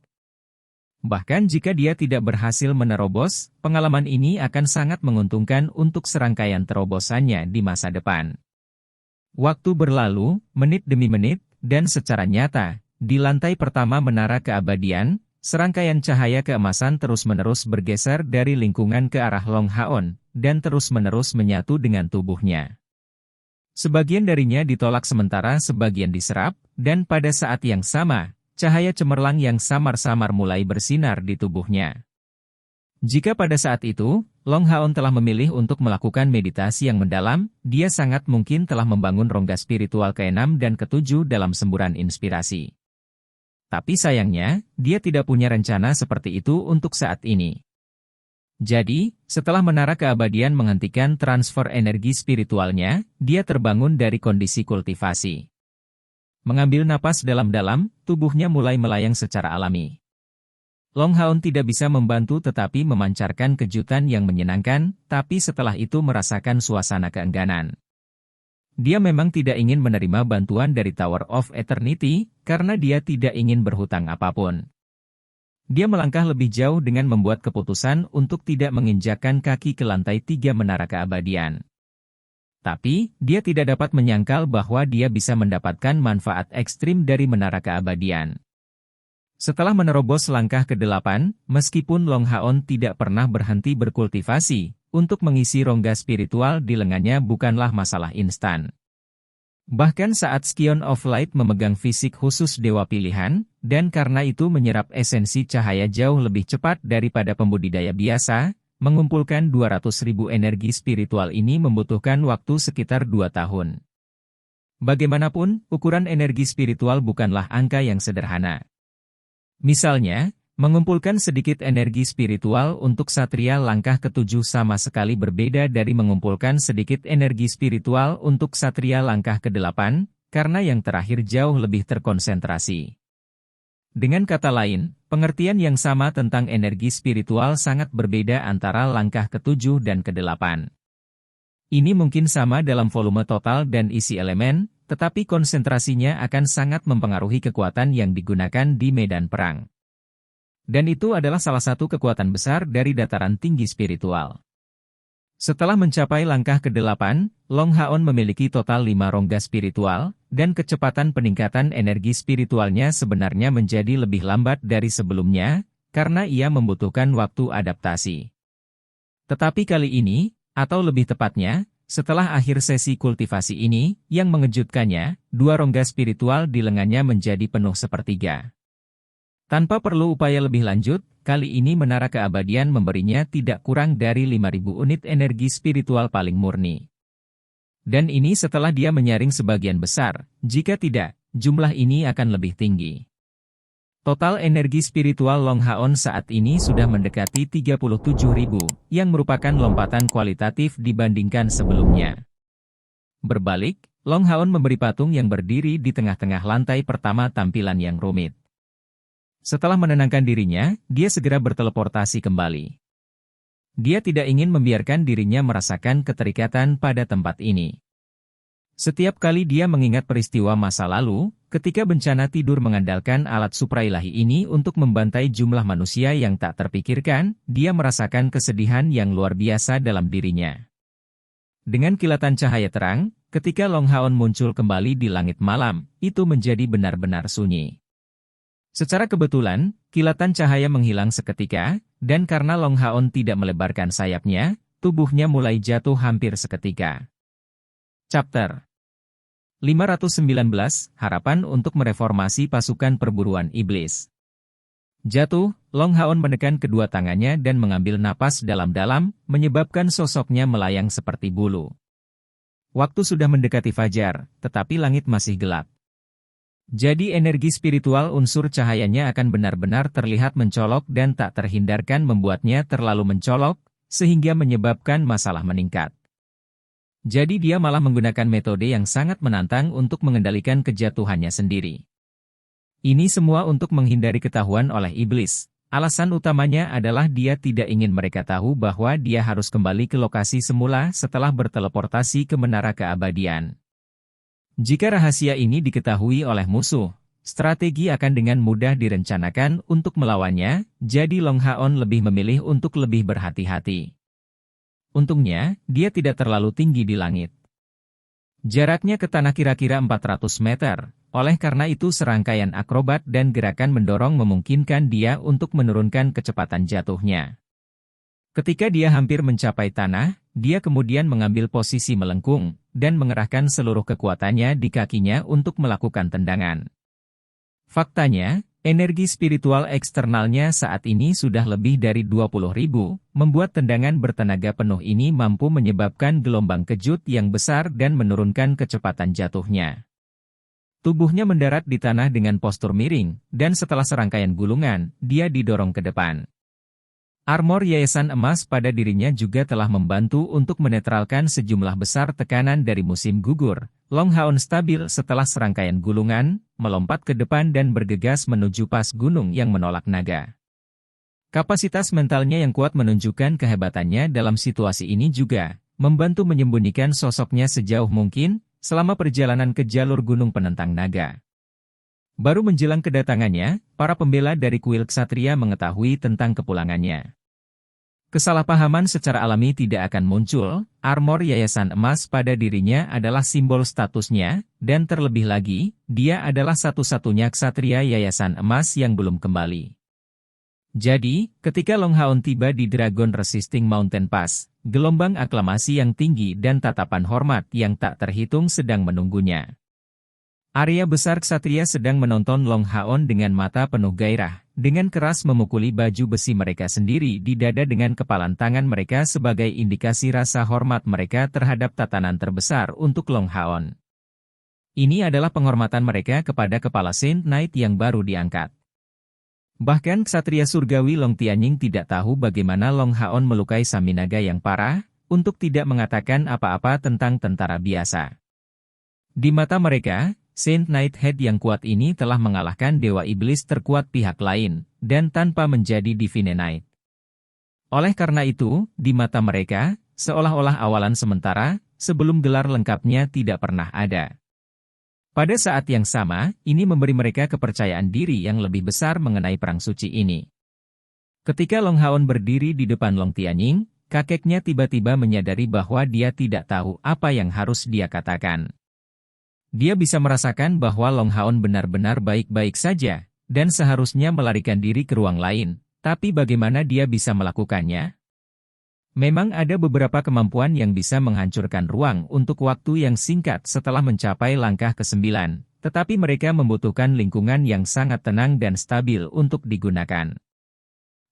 Bahkan jika dia tidak berhasil menerobos, pengalaman ini akan sangat menguntungkan untuk serangkaian terobosannya di masa depan. Waktu berlalu, menit demi menit, dan secara nyata, di lantai pertama menara keabadian, serangkaian cahaya keemasan terus-menerus bergeser dari lingkungan ke arah Long Haon, dan terus-menerus menyatu dengan tubuhnya. Sebagian darinya ditolak sementara sebagian diserap, dan pada saat yang sama, cahaya cemerlang yang samar-samar mulai bersinar di tubuhnya. Jika pada saat itu, Long Haon telah memilih untuk melakukan meditasi yang mendalam, dia sangat mungkin telah membangun rongga spiritual ke-6 dan ke-7 dalam semburan inspirasi. Tapi sayangnya, dia tidak punya rencana seperti itu untuk saat ini. Jadi, setelah menara keabadian menghentikan transfer energi spiritualnya, dia terbangun dari kondisi kultivasi. Mengambil napas dalam-dalam, tubuhnya mulai melayang secara alami. Long Haon tidak bisa membantu tetapi memancarkan kejutan yang menyenangkan, tapi setelah itu merasakan suasana keengganan. Dia memang tidak ingin menerima bantuan dari Tower of Eternity, karena dia tidak ingin berhutang apapun. Dia melangkah lebih jauh dengan membuat keputusan untuk tidak menginjakkan kaki ke lantai 3 menara keabadian. Tapi, dia tidak dapat menyangkal bahwa dia bisa mendapatkan manfaat ekstrim dari menara keabadian. Setelah menerobos langkah ke-8, meskipun Long Haon tidak pernah berhenti berkultivasi, untuk mengisi rongga spiritual di lengannya bukanlah masalah instan. Bahkan saat Scion of Light memegang fisik khusus dewa pilihan, dan karena itu menyerap esensi cahaya jauh lebih cepat daripada pembudidaya biasa, mengumpulkan 200.000 energi spiritual ini membutuhkan waktu sekitar 2 tahun. Bagaimanapun, ukuran energi spiritual bukanlah angka yang sederhana. Misalnya, mengumpulkan sedikit energi spiritual untuk Satria langkah ke-7 sama sekali berbeda dari mengumpulkan sedikit energi spiritual untuk Satria langkah ke-8, karena yang terakhir jauh lebih terkonsentrasi. Dengan kata lain, pengertian yang sama tentang energi spiritual sangat berbeda antara langkah ke-7 dan ke-8. Ini mungkin sama dalam volume total dan isi elemen, tetapi konsentrasinya akan sangat mempengaruhi kekuatan yang digunakan di medan perang. Dan itu adalah salah satu kekuatan besar dari dataran tinggi spiritual. Setelah mencapai langkah ke-8, Long Haon memiliki total 5 rongga spiritual, dan kecepatan peningkatan energi spiritualnya sebenarnya menjadi lebih lambat dari sebelumnya, karena ia membutuhkan waktu adaptasi. Tetapi kali ini, atau lebih tepatnya, setelah akhir sesi kultivasi ini, yang mengejutkannya, 2 rongga spiritual di lengannya menjadi penuh sepertiga. Tanpa perlu upaya lebih lanjut, kali ini menara keabadian memberinya tidak kurang dari 5.000 unit energi spiritual paling murni. Dan ini setelah dia menyaring sebagian besar, jika tidak, jumlah ini akan lebih tinggi. Total energi spiritual Long Haon saat ini sudah mendekati 37.000, yang merupakan lompatan kualitatif dibandingkan sebelumnya. Berbalik, Long Haon memberi patung yang berdiri di tengah-tengah lantai pertama tampilan yang rumit. Setelah menenangkan dirinya, dia segera berteleportasi kembali. Dia tidak ingin membiarkan dirinya merasakan keterikatan pada tempat ini. Setiap kali dia mengingat peristiwa masa lalu, ketika bencana tidur mengandalkan alat suprailahi ini untuk membantai jumlah manusia yang tak terpikirkan, dia merasakan kesedihan yang luar biasa dalam dirinya. Dengan kilatan cahaya terang, ketika Long Haon muncul kembali di langit malam, itu menjadi benar-benar sunyi. Secara kebetulan, kilatan cahaya menghilang seketika, dan karena Long Haon tidak melebarkan sayapnya, tubuhnya mulai jatuh hampir seketika. Chapter 519, Harapan untuk Mereformasi Pasukan Perburuan Iblis. Jatuh, Long Haon menekan kedua tangannya dan mengambil napas dalam-dalam, menyebabkan sosoknya melayang seperti bulu. Waktu sudah mendekati fajar, tetapi langit masih gelap. Jadi energi spiritual unsur cahayanya akan benar-benar terlihat mencolok dan tak terhindarkan membuatnya terlalu mencolok, sehingga menyebabkan masalah meningkat. Jadi dia malah menggunakan metode yang sangat menantang untuk mengendalikan kejatuhannya sendiri. Ini semua untuk menghindari ketahuan oleh iblis. Alasan utamanya adalah dia tidak ingin mereka tahu bahwa dia harus kembali ke lokasi semula setelah berteleportasi ke menara keabadian. Jika rahasia ini diketahui oleh musuh, strategi akan dengan mudah direncanakan untuk melawannya, jadi Long Haon lebih memilih untuk lebih berhati-hati. Untungnya, dia tidak terlalu tinggi di langit. Jaraknya ke tanah kira-kira 400 meter, oleh karena itu serangkaian akrobat dan gerakan mendorong memungkinkan dia untuk menurunkan kecepatan jatuhnya. Ketika dia hampir mencapai tanah, dia kemudian mengambil posisi melengkung, dan mengerahkan seluruh kekuatannya di kakinya untuk melakukan tendangan. Faktanya, energi spiritual eksternalnya saat ini sudah lebih dari 20.000, membuat tendangan bertenaga penuh ini mampu menyebabkan gelombang kejut yang besar dan menurunkan kecepatan jatuhnya. Tubuhnya mendarat di tanah dengan postur miring, dan setelah serangkaian gulungan, dia didorong ke depan. Armor Yayasan Emas pada dirinya juga telah membantu untuk menetralkan sejumlah besar tekanan dari musim gugur. Long Haon stabil setelah serangkaian gulungan, melompat ke depan dan bergegas menuju pas gunung yang menolak naga. Kapasitas mentalnya yang kuat menunjukkan kehebatannya dalam situasi ini juga, membantu menyembunyikan sosoknya sejauh mungkin, selama perjalanan ke jalur gunung penentang naga. Baru menjelang kedatangannya, para pembela dari kuil ksatria mengetahui tentang kepulangannya. Kesalahpahaman secara alami tidak akan muncul, armor Yayasan Emas pada dirinya adalah simbol statusnya, dan terlebih lagi, dia adalah satu-satunya ksatria Yayasan Emas yang belum kembali. Jadi, ketika Long Haon tiba di Dragon Resisting Mountain Pass, gelombang aklamasi yang tinggi dan tatapan hormat yang tak terhitung sedang menunggunya. Area besar ksatria sedang menonton Long Haon dengan mata penuh gairah, dengan keras memukuli baju besi mereka sendiri di dada dengan kepalan tangan mereka sebagai indikasi rasa hormat mereka terhadap tatanan terbesar untuk Long Haon. Ini adalah penghormatan mereka kepada kepala Saint Knight yang baru diangkat. Bahkan ksatria surgawi Long Tianying tidak tahu bagaimana Long Haon melukai Saminaga yang parah, untuk tidak mengatakan apa-apa tentang tentara biasa. Di mata mereka, Saint Knight Head yang kuat ini telah mengalahkan dewa iblis terkuat pihak lain, dan tanpa menjadi Divine Knight. Oleh karena itu, di mata mereka, seolah-olah awalan sementara, sebelum gelar lengkapnya tidak pernah ada. Pada saat yang sama, ini memberi mereka kepercayaan diri yang lebih besar mengenai perang suci ini. Ketika Long Haon berdiri di depan Long Tianying, kakeknya tiba-tiba menyadari bahwa dia tidak tahu apa yang harus dia katakan. Dia bisa merasakan bahwa Long Haon benar-benar baik-baik saja, dan seharusnya melarikan diri ke ruang lain, tapi bagaimana dia bisa melakukannya? Memang ada beberapa kemampuan yang bisa menghancurkan ruang untuk waktu yang singkat setelah mencapai langkah ke-9, tetapi mereka membutuhkan lingkungan yang sangat tenang dan stabil untuk digunakan.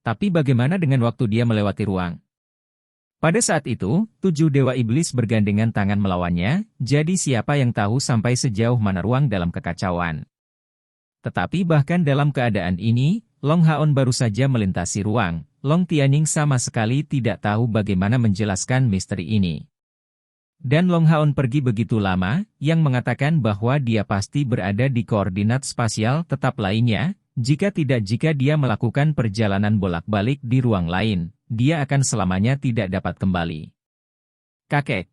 Tapi bagaimana dengan waktu dia melewati ruang? Pada saat itu, 7 dewa iblis bergandengan tangan melawannya, jadi siapa yang tahu sampai sejauh mana ruang dalam kekacauan. Tetapi bahkan dalam keadaan ini, Long Haon baru saja melintasi ruang. Long Tianying sama sekali tidak tahu bagaimana menjelaskan misteri ini. Dan Long Haon pergi begitu lama, yang mengatakan bahwa dia pasti berada di koordinat spasial tetap lainnya, jika dia melakukan perjalanan bolak-balik di ruang lain, dia akan selamanya tidak dapat kembali. Kakek.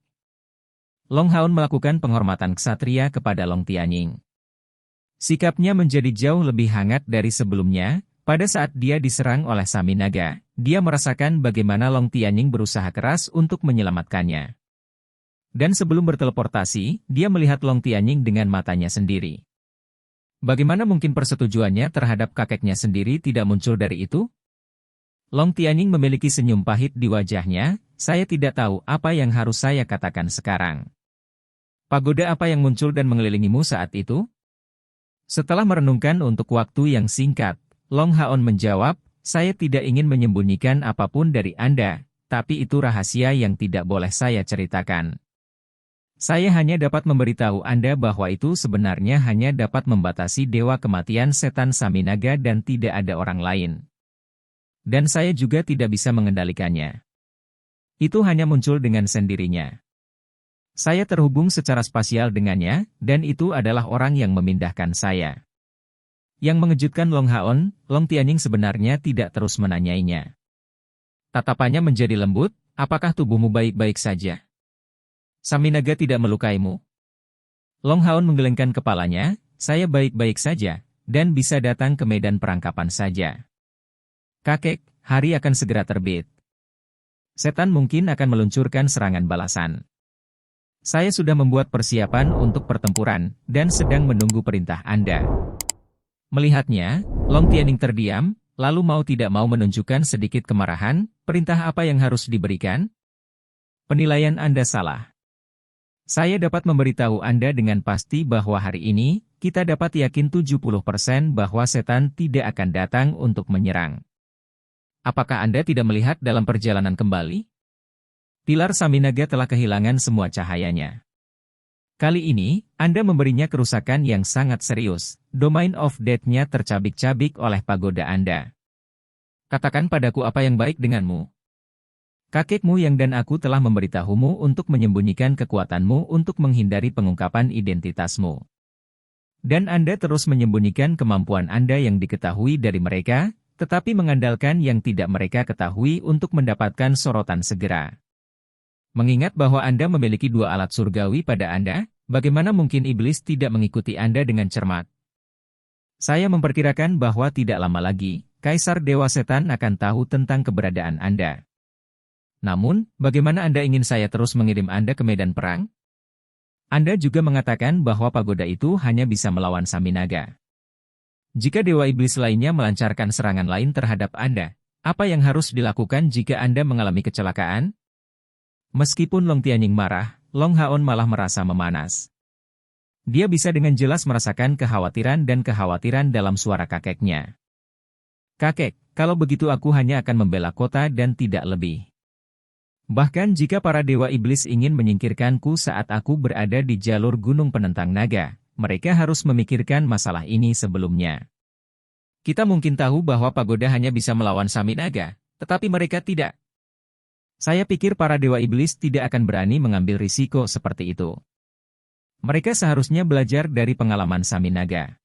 Long Haon melakukan penghormatan ksatria kepada Long Tianying. Sikapnya menjadi jauh lebih hangat dari sebelumnya. Pada saat dia diserang oleh Sami Naga, dia merasakan bagaimana Long Tianying berusaha keras untuk menyelamatkannya. Dan sebelum berteleportasi, dia melihat Long Tianying dengan matanya sendiri. Bagaimana mungkin persetujuannya terhadap kakeknya sendiri tidak muncul dari itu? Long Tianying memiliki senyum pahit di wajahnya. Saya tidak tahu apa yang harus saya katakan sekarang. Pagoda apa yang muncul dan mengelilingimu saat itu? Setelah merenungkan untuk waktu yang singkat, Long Haon menjawab, saya tidak ingin menyembunyikan apapun dari Anda, tapi itu rahasia yang tidak boleh saya ceritakan. Saya hanya dapat memberitahu Anda bahwa itu sebenarnya hanya dapat membatasi dewa kematian setan Sami Naga dan tidak ada orang lain. Dan saya juga tidak bisa mengendalikannya. Itu hanya muncul dengan sendirinya. Saya terhubung secara spasial dengannya, dan itu adalah orang yang memindahkan saya. Yang mengejutkan Long Haon, Long Tianying sebenarnya tidak terus menanyainya. Tatapannya menjadi lembut, apakah tubuhmu baik-baik saja? Sami Naga tidak melukaimu? Long Haon menggelengkan kepalanya, saya baik-baik saja, dan bisa datang ke medan perang kapan saja. Kakek, hari akan segera terbit. Setan mungkin akan meluncurkan serangan balasan. Saya sudah membuat persiapan untuk pertempuran, dan sedang menunggu perintah Anda. Melihatnya, Long Tianying terdiam, lalu mau tidak mau menunjukkan sedikit kemarahan, perintah apa yang harus diberikan? Penilaian Anda salah. Saya dapat memberitahu Anda dengan pasti bahwa hari ini, kita dapat yakin 70% bahwa setan tidak akan datang untuk menyerang. Apakah Anda tidak melihat dalam perjalanan kembali? Pilar Sami Naga telah kehilangan semua cahayanya. Kali ini, Anda memberinya kerusakan yang sangat serius. Domain of Death-nya tercabik-cabik oleh pagoda Anda. Katakan padaku apa yang baik denganmu. Kakekmu yang dan aku telah memberitahumu untuk menyembunyikan kekuatanmu untuk menghindari pengungkapan identitasmu. Dan Anda terus menyembunyikan kemampuan Anda yang diketahui dari mereka, tetapi mengandalkan yang tidak mereka ketahui untuk mendapatkan sorotan segera. Mengingat bahwa Anda memiliki 2 alat surgawi pada Anda, bagaimana mungkin iblis tidak mengikuti Anda dengan cermat? Saya memperkirakan bahwa tidak lama lagi, Kaisar Dewa Setan akan tahu tentang keberadaan Anda. Namun, bagaimana Anda ingin saya terus mengirim Anda ke medan perang? Anda juga mengatakan bahwa pagoda itu hanya bisa melawan Sami Naga. Jika dewa iblis lainnya melancarkan serangan lain terhadap Anda, apa yang harus dilakukan jika Anda mengalami kecelakaan? Meskipun Long Tianying marah, Long Haon malah merasa memanas. Dia bisa dengan jelas merasakan kekhawatiran dalam suara kakeknya. Kakek, kalau begitu aku hanya akan membela kota dan tidak lebih. Bahkan jika para dewa iblis ingin menyingkirkanku saat aku berada di jalur gunung penentang naga, mereka harus memikirkan masalah ini sebelumnya. Kita mungkin tahu bahwa pagoda hanya bisa melawan Sami Naga, tetapi mereka tidak. Saya pikir para dewa iblis tidak akan berani mengambil risiko seperti itu. Mereka seharusnya belajar dari pengalaman Sami Naga.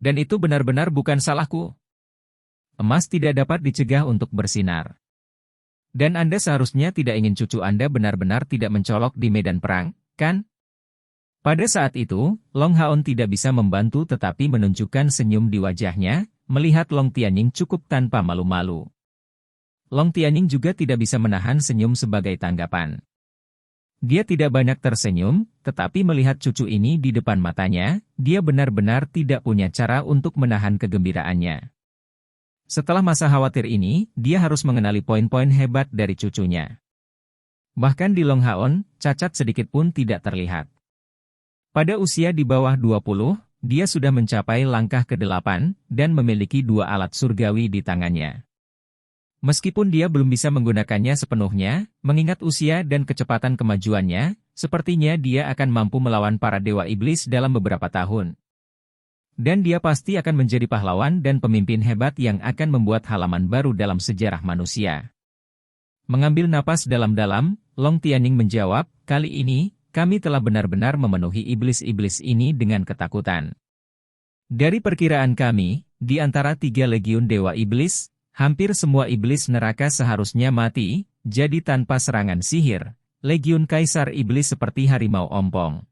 Dan itu benar-benar bukan salahku. Emas tidak dapat dicegah untuk bersinar. Dan Anda seharusnya tidak ingin cucu Anda benar-benar tidak mencolok di medan perang, kan? Pada saat itu, Long Haon tidak bisa membantu tetapi menunjukkan senyum di wajahnya, melihat Long Tianying cukup tanpa malu-malu. Long Tianying juga tidak bisa menahan senyum sebagai tanggapan. Dia tidak banyak tersenyum, tetapi melihat cucu ini di depan matanya, dia benar-benar tidak punya cara untuk menahan kegembiraannya. Setelah masa khawatir ini, dia harus mengenali poin-poin hebat dari cucunya. Bahkan di Long Haon, cacat sedikit pun tidak terlihat. Pada usia di bawah 20, dia sudah mencapai langkah ke-8, dan memiliki 2 alat surgawi di tangannya. Meskipun dia belum bisa menggunakannya sepenuhnya, mengingat usia dan kecepatan kemajuannya, sepertinya dia akan mampu melawan para dewa iblis dalam beberapa tahun. Dan dia pasti akan menjadi pahlawan dan pemimpin hebat yang akan membuat halaman baru dalam sejarah manusia. Mengambil napas dalam-dalam, Long Tianning menjawab, kali ini, kami telah benar-benar memenuhi iblis-iblis ini dengan ketakutan. Dari perkiraan kami, di antara 3 legiun dewa iblis, hampir semua iblis neraka seharusnya mati, jadi tanpa serangan sihir, legiun kaisar iblis seperti harimau ompong.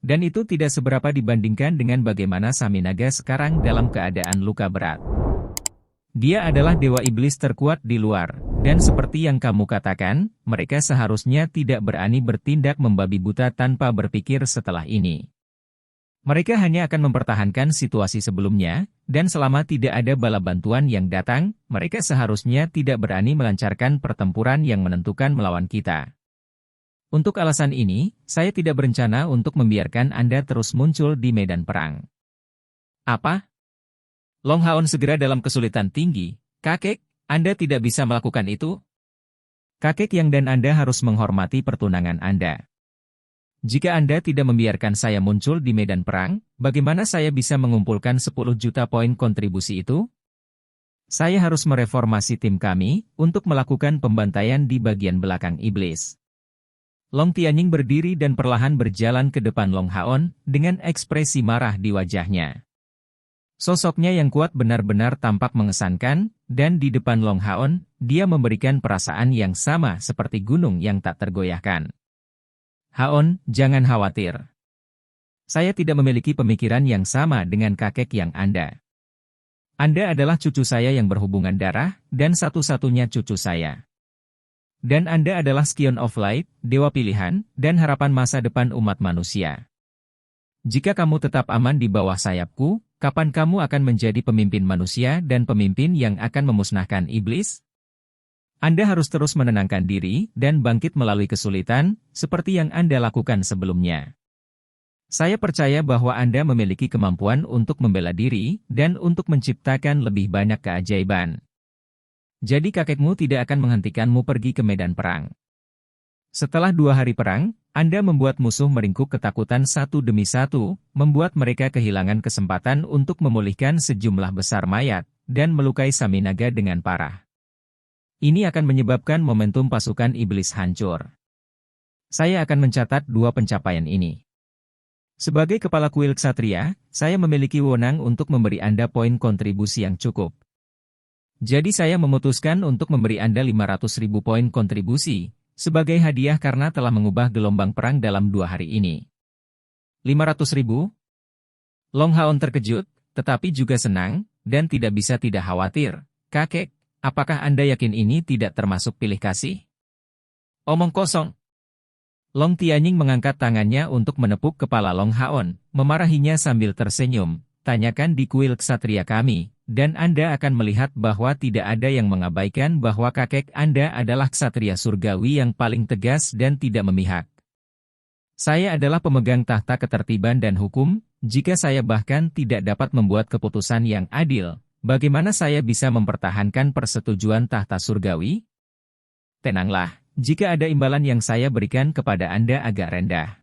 Dan itu tidak seberapa dibandingkan dengan bagaimana Saminaga sekarang dalam keadaan luka berat. Dia adalah dewa iblis terkuat di luar, dan seperti yang kamu katakan, mereka seharusnya tidak berani bertindak membabi buta tanpa berpikir setelah ini. Mereka hanya akan mempertahankan situasi sebelumnya, dan selama tidak ada bala bantuan yang datang, mereka seharusnya tidak berani melancarkan pertempuran yang menentukan melawan kita. Untuk alasan ini, saya tidak berencana untuk membiarkan Anda terus muncul di medan perang. Apa? Long Haon segera dalam kesulitan tinggi. Kakek, Anda tidak bisa melakukan itu? Kakek Yang dan Anda harus menghormati pertunangan Anda. Jika Anda tidak membiarkan saya muncul di medan perang, bagaimana saya bisa mengumpulkan 10 juta poin kontribusi itu? Saya harus mereformasi tim kami untuk melakukan pembantaian di bagian belakang iblis. Long Tianning berdiri dan perlahan berjalan ke depan Long Haon dengan ekspresi marah di wajahnya. Sosoknya yang kuat benar-benar tampak mengesankan, dan di depan Long Haon, dia memberikan perasaan yang sama seperti gunung yang tak tergoyahkan. Haon, jangan khawatir. Saya tidak memiliki pemikiran yang sama dengan kakek yang Anda. Anda adalah cucu saya yang berhubungan darah, dan satu-satunya cucu saya. Dan Anda adalah Scion of Light, dewa pilihan, dan harapan masa depan umat manusia. Jika kamu tetap aman di bawah sayapku, kapan kamu akan menjadi pemimpin manusia dan pemimpin yang akan memusnahkan iblis? Anda harus terus menenangkan diri dan bangkit melalui kesulitan, seperti yang Anda lakukan sebelumnya. Saya percaya bahwa Anda memiliki kemampuan untuk membela diri dan untuk menciptakan lebih banyak keajaiban. Jadi kakekmu tidak akan menghentikanmu pergi ke medan perang. Setelah 2 hari perang, Anda membuat musuh meringkuk ketakutan satu demi satu, membuat mereka kehilangan kesempatan untuk memulihkan sejumlah besar mayat, dan melukai Saminaga dengan parah. Ini akan menyebabkan momentum pasukan iblis hancur. Saya akan mencatat 2 pencapaian ini. Sebagai kepala kuil ksatria, saya memiliki wewenang untuk memberi Anda poin kontribusi yang cukup. Jadi saya memutuskan untuk memberi Anda 500.000 poin kontribusi, sebagai hadiah karena telah mengubah gelombang perang dalam 2 hari ini. 500.000? Long Haon terkejut, tetapi juga senang, dan tidak bisa tidak khawatir. Kakek, apakah Anda yakin ini tidak termasuk pilih kasih? Omong kosong. Long Tianning mengangkat tangannya untuk menepuk kepala Long Haon, memarahinya sambil tersenyum. Tanyakan di kuil ksatria kami, dan Anda akan melihat bahwa tidak ada yang mengabaikan bahwa kakek Anda adalah ksatria surgawi yang paling tegas dan tidak memihak. Saya adalah pemegang tahta ketertiban dan hukum, jika saya bahkan tidak dapat membuat keputusan yang adil, bagaimana saya bisa mempertahankan persetujuan tahta surgawi? Tenanglah, jika ada imbalan yang saya berikan kepada Anda agak rendah.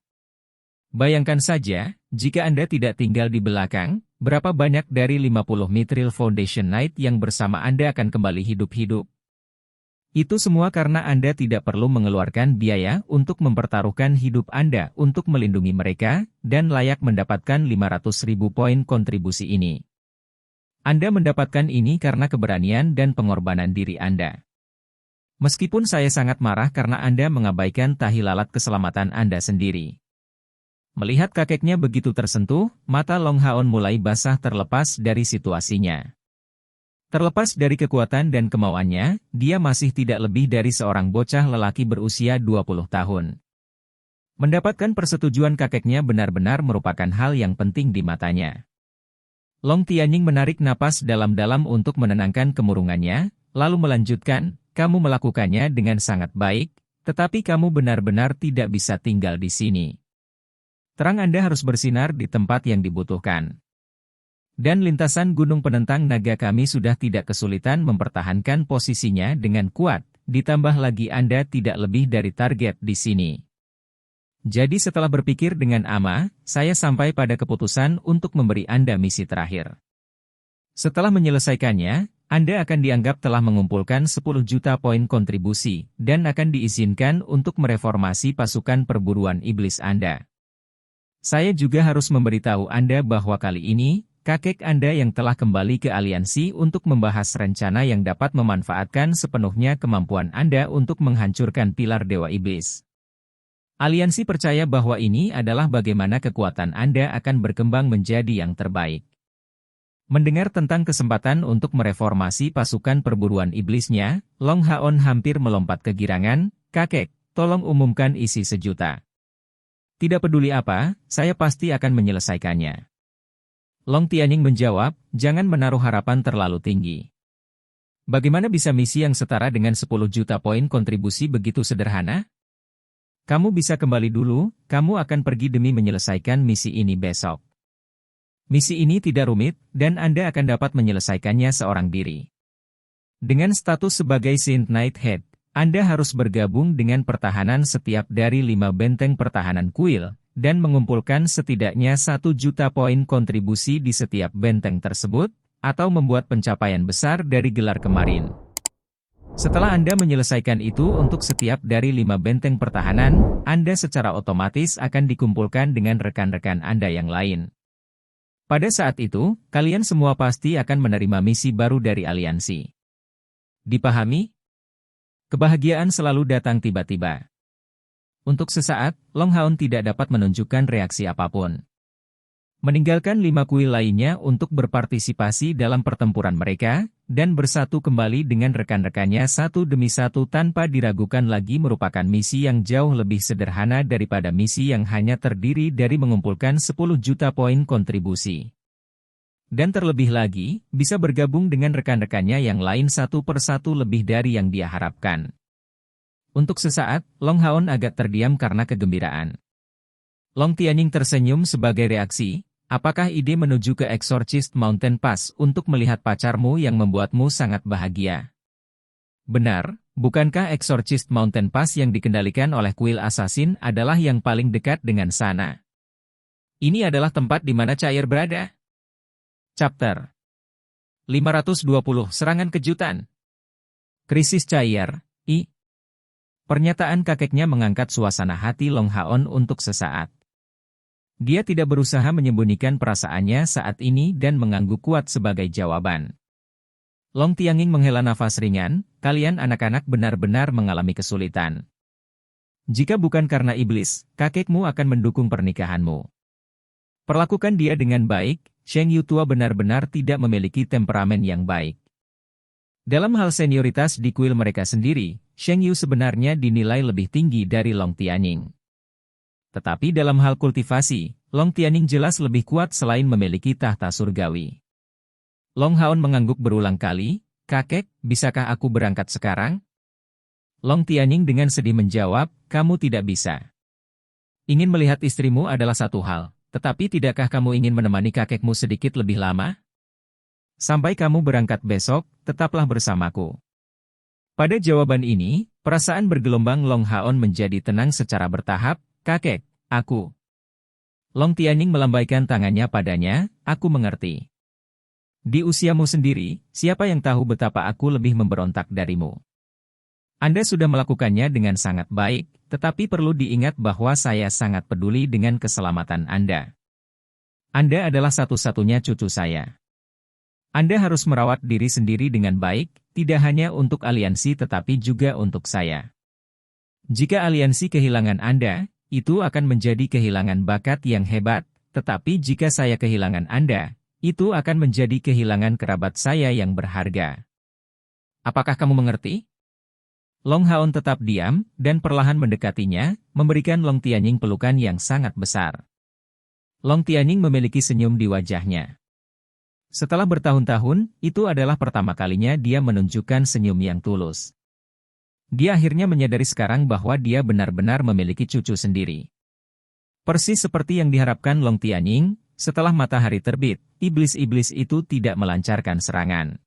Bayangkan saja, jika Anda tidak tinggal di belakang, berapa banyak dari 50 Mithril Foundation Knight yang bersama Anda akan kembali hidup-hidup? Itu semua karena Anda tidak perlu mengeluarkan biaya untuk mempertaruhkan hidup Anda untuk melindungi mereka, dan layak mendapatkan 500.000 poin kontribusi ini. Anda mendapatkan ini karena keberanian dan pengorbanan diri Anda. Meskipun saya sangat marah karena Anda mengabaikan tahi lalat keselamatan Anda sendiri. Melihat kakeknya begitu tersentuh, mata Long Haon mulai basah terlepas dari situasinya. Terlepas dari kekuatan dan kemauannya, dia masih tidak lebih dari seorang bocah lelaki berusia 20 tahun. Mendapatkan persetujuan kakeknya benar-benar merupakan hal yang penting di matanya. Long Tianning menarik napas dalam-dalam untuk menenangkan kemurungannya, lalu melanjutkan, kamu melakukannya dengan sangat baik, tetapi kamu benar-benar tidak bisa tinggal di sini. Terang Anda harus bersinar di tempat yang dibutuhkan. Dan lintasan gunung penentang naga kami sudah tidak kesulitan mempertahankan posisinya dengan kuat, ditambah lagi Anda tidak lebih dari target di sini. Jadi setelah berpikir dengan ama, saya sampai pada keputusan untuk memberi Anda misi terakhir. Setelah menyelesaikannya, Anda akan dianggap telah mengumpulkan 10 juta poin kontribusi, dan akan diizinkan untuk mereformasi pasukan perburuan iblis Anda. Saya juga harus memberitahu Anda bahwa kali ini, kakek Anda yang telah kembali ke aliansi untuk membahas rencana yang dapat memanfaatkan sepenuhnya kemampuan Anda untuk menghancurkan pilar Dewa Iblis. Aliansi percaya bahwa ini adalah bagaimana kekuatan Anda akan berkembang menjadi yang terbaik. Mendengar tentang kesempatan untuk mereformasi pasukan perburuan iblisnya, Long Haon hampir melompat kegirangan, "Kakek, tolong umumkan isi sejuta. Tidak peduli apa, saya pasti akan menyelesaikannya." Long Tianning menjawab, "Jangan menaruh harapan terlalu tinggi. Bagaimana bisa misi yang setara dengan 10 juta poin kontribusi begitu sederhana? Kamu bisa kembali dulu, kamu akan pergi demi menyelesaikan misi ini besok. Misi ini tidak rumit, dan Anda akan dapat menyelesaikannya seorang diri. Dengan status sebagai Saint Knighthead, Anda harus bergabung dengan pertahanan setiap dari 5 benteng pertahanan kuil, dan mengumpulkan setidaknya 1 juta poin kontribusi di setiap benteng tersebut, atau membuat pencapaian besar dari gelar kemarin. Setelah Anda menyelesaikan itu untuk setiap dari 5 benteng pertahanan, Anda secara otomatis akan dikumpulkan dengan rekan-rekan Anda yang lain. Pada saat itu, kalian semua pasti akan menerima misi baru dari aliansi. Dipahami? Kebahagiaan selalu datang tiba-tiba. Untuk sesaat, Long Haon tidak dapat menunjukkan reaksi apapun. Meninggalkan 5 kuil lainnya untuk berpartisipasi dalam pertempuran mereka, dan bersatu kembali dengan rekan-rekannya satu demi satu tanpa diragukan lagi merupakan misi yang jauh lebih sederhana daripada misi yang hanya terdiri dari mengumpulkan 10 juta poin kontribusi. Dan terlebih lagi, bisa bergabung dengan rekan-rekannya yang lain satu persatu lebih dari yang dia harapkan. Untuk sesaat, Long Haon agak terdiam karena kegembiraan. Long Tianning tersenyum sebagai reaksi, apakah ide menuju ke Exorcist Mountain Pass untuk melihat pacarmu yang membuatmu sangat bahagia? Benar, bukankah Exorcist Mountain Pass yang dikendalikan oleh kuil assassin adalah yang paling dekat dengan sana? Ini adalah tempat di mana Cair berada. Chapter 520 Serangan Kejutan. Krisis Cair, I. Pernyataan kakeknya mengangkat suasana hati Long Haon untuk sesaat. Dia tidak berusaha menyembunyikan perasaannya saat ini dan mengangguk kuat sebagai jawaban. Long Tianning menghela nafas ringan, kalian anak-anak benar-benar mengalami kesulitan. Jika bukan karena iblis, kakekmu akan mendukung pernikahanmu. Perlakukan dia dengan baik, Sheng Yu tua benar-benar tidak memiliki temperamen yang baik. Dalam hal senioritas di kuil mereka sendiri, Sheng Yu sebenarnya dinilai lebih tinggi dari Long Tianning. Tetapi dalam hal kultivasi, Long Tianning jelas lebih kuat selain memiliki tahta surgawi. Long Haon mengangguk berulang kali, "Kakek, bisakah aku berangkat sekarang?" Long Tianning dengan sedih menjawab, "Kamu tidak bisa. Ingin melihat istrimu adalah satu hal, tetapi tidakkah kamu ingin menemani kakekmu sedikit lebih lama? Sampai kamu berangkat besok, tetaplah bersamaku." Pada jawaban ini, perasaan bergelombang Long Haon menjadi tenang secara bertahap, "Kakek, aku..." Long Tianning melambaikan tangannya padanya, "Aku mengerti. Di usiamu sendiri, siapa yang tahu betapa aku lebih memberontak darimu? Anda sudah melakukannya dengan sangat baik, tetapi perlu diingat bahwa saya sangat peduli dengan keselamatan Anda. Anda adalah satu-satunya cucu saya. Anda harus merawat diri sendiri dengan baik, tidak hanya untuk aliansi tetapi juga untuk saya. Jika aliansi kehilangan Anda, itu akan menjadi kehilangan bakat yang hebat, tetapi jika saya kehilangan Anda, itu akan menjadi kehilangan kerabat saya yang berharga. Apakah kamu mengerti?" Long Haon tetap diam, dan perlahan mendekatinya, memberikan Long Tianning pelukan yang sangat besar. Long Tianning memiliki senyum di wajahnya. Setelah bertahun-tahun, itu adalah pertama kalinya dia menunjukkan senyum yang tulus. Dia akhirnya menyadari sekarang bahwa dia benar-benar memiliki cucu sendiri. Persis seperti yang diharapkan Long Tianning, setelah matahari terbit, iblis-iblis itu tidak melancarkan serangan.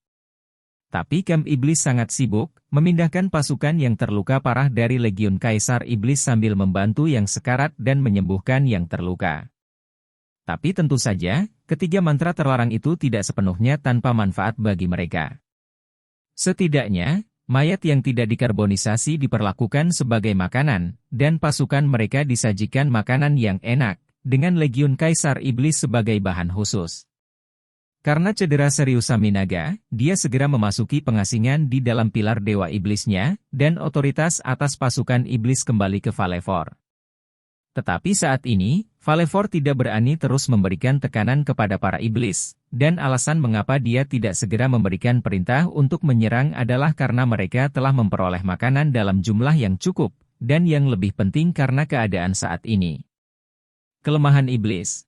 Tapi Camp Iblis sangat sibuk, memindahkan pasukan yang terluka parah dari Legiun Kaisar Iblis sambil membantu yang sekarat dan menyembuhkan yang terluka. Tapi tentu saja, ketiga mantra terlarang itu tidak sepenuhnya tanpa manfaat bagi mereka. Setidaknya, mayat yang tidak dikarbonisasi diperlakukan sebagai makanan, dan pasukan mereka disajikan makanan yang enak, dengan Legiun Kaisar Iblis sebagai bahan khusus. Karena cedera serius Saminaga, dia segera memasuki pengasingan di dalam pilar Dewa Iblisnya, dan otoritas atas pasukan Iblis kembali ke Falefor. Tetapi saat ini, Falefor tidak berani terus memberikan tekanan kepada para Iblis, dan alasan mengapa dia tidak segera memberikan perintah untuk menyerang adalah karena mereka telah memperoleh makanan dalam jumlah yang cukup, dan yang lebih penting karena keadaan saat ini. Kelemahan Iblis.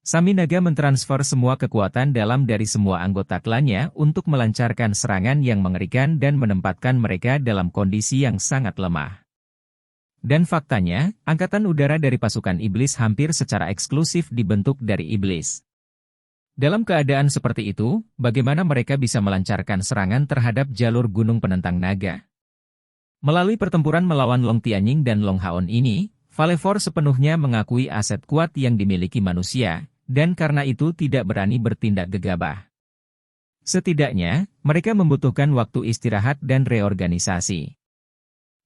Saminaga mentransfer semua kekuatan dalam dari semua anggota klannya untuk melancarkan serangan yang mengerikan dan menempatkan mereka dalam kondisi yang sangat lemah. Dan faktanya, angkatan udara dari pasukan Iblis hampir secara eksklusif dibentuk dari Iblis. Dalam keadaan seperti itu, bagaimana mereka bisa melancarkan serangan terhadap jalur gunung penentang naga? Melalui pertempuran melawan Long Tianying dan Long Haon ini, Falefor sepenuhnya mengakui aset kuat yang dimiliki manusia, dan karena itu tidak berani bertindak gegabah. Setidaknya, mereka membutuhkan waktu istirahat dan reorganisasi.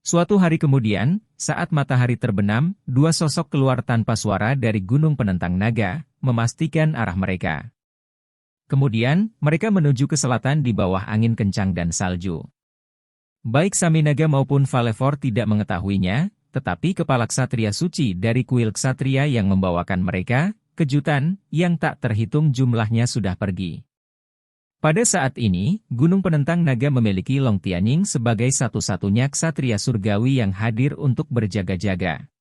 Suatu hari kemudian, saat matahari terbenam, dua sosok keluar tanpa suara dari gunung penentang naga, memastikan arah mereka. Kemudian, mereka menuju ke selatan di bawah angin kencang dan salju. Baik Saminaga maupun Falefor tidak mengetahuinya, tetapi kepala ksatria suci dari kuil ksatria yang membawakan mereka, kejutan, yang tak terhitung jumlahnya sudah pergi. Pada saat ini, Gunung Penentang Naga memiliki Long Tianying sebagai satu-satunya ksatria surgawi yang hadir untuk berjaga-jaga.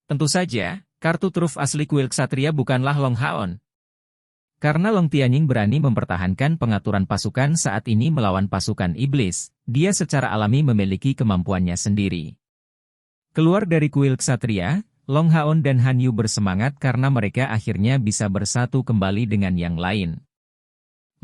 Tentu saja, kartu truf asli kuil ksatria bukanlah Long Haon. Karena Long Tianying berani mempertahankan pengaturan pasukan saat ini melawan pasukan iblis, dia secara alami memiliki kemampuannya sendiri. Keluar dari kuil ksatria, Long Haon dan Han Yu bersemangat karena mereka akhirnya bisa bersatu kembali dengan yang lain.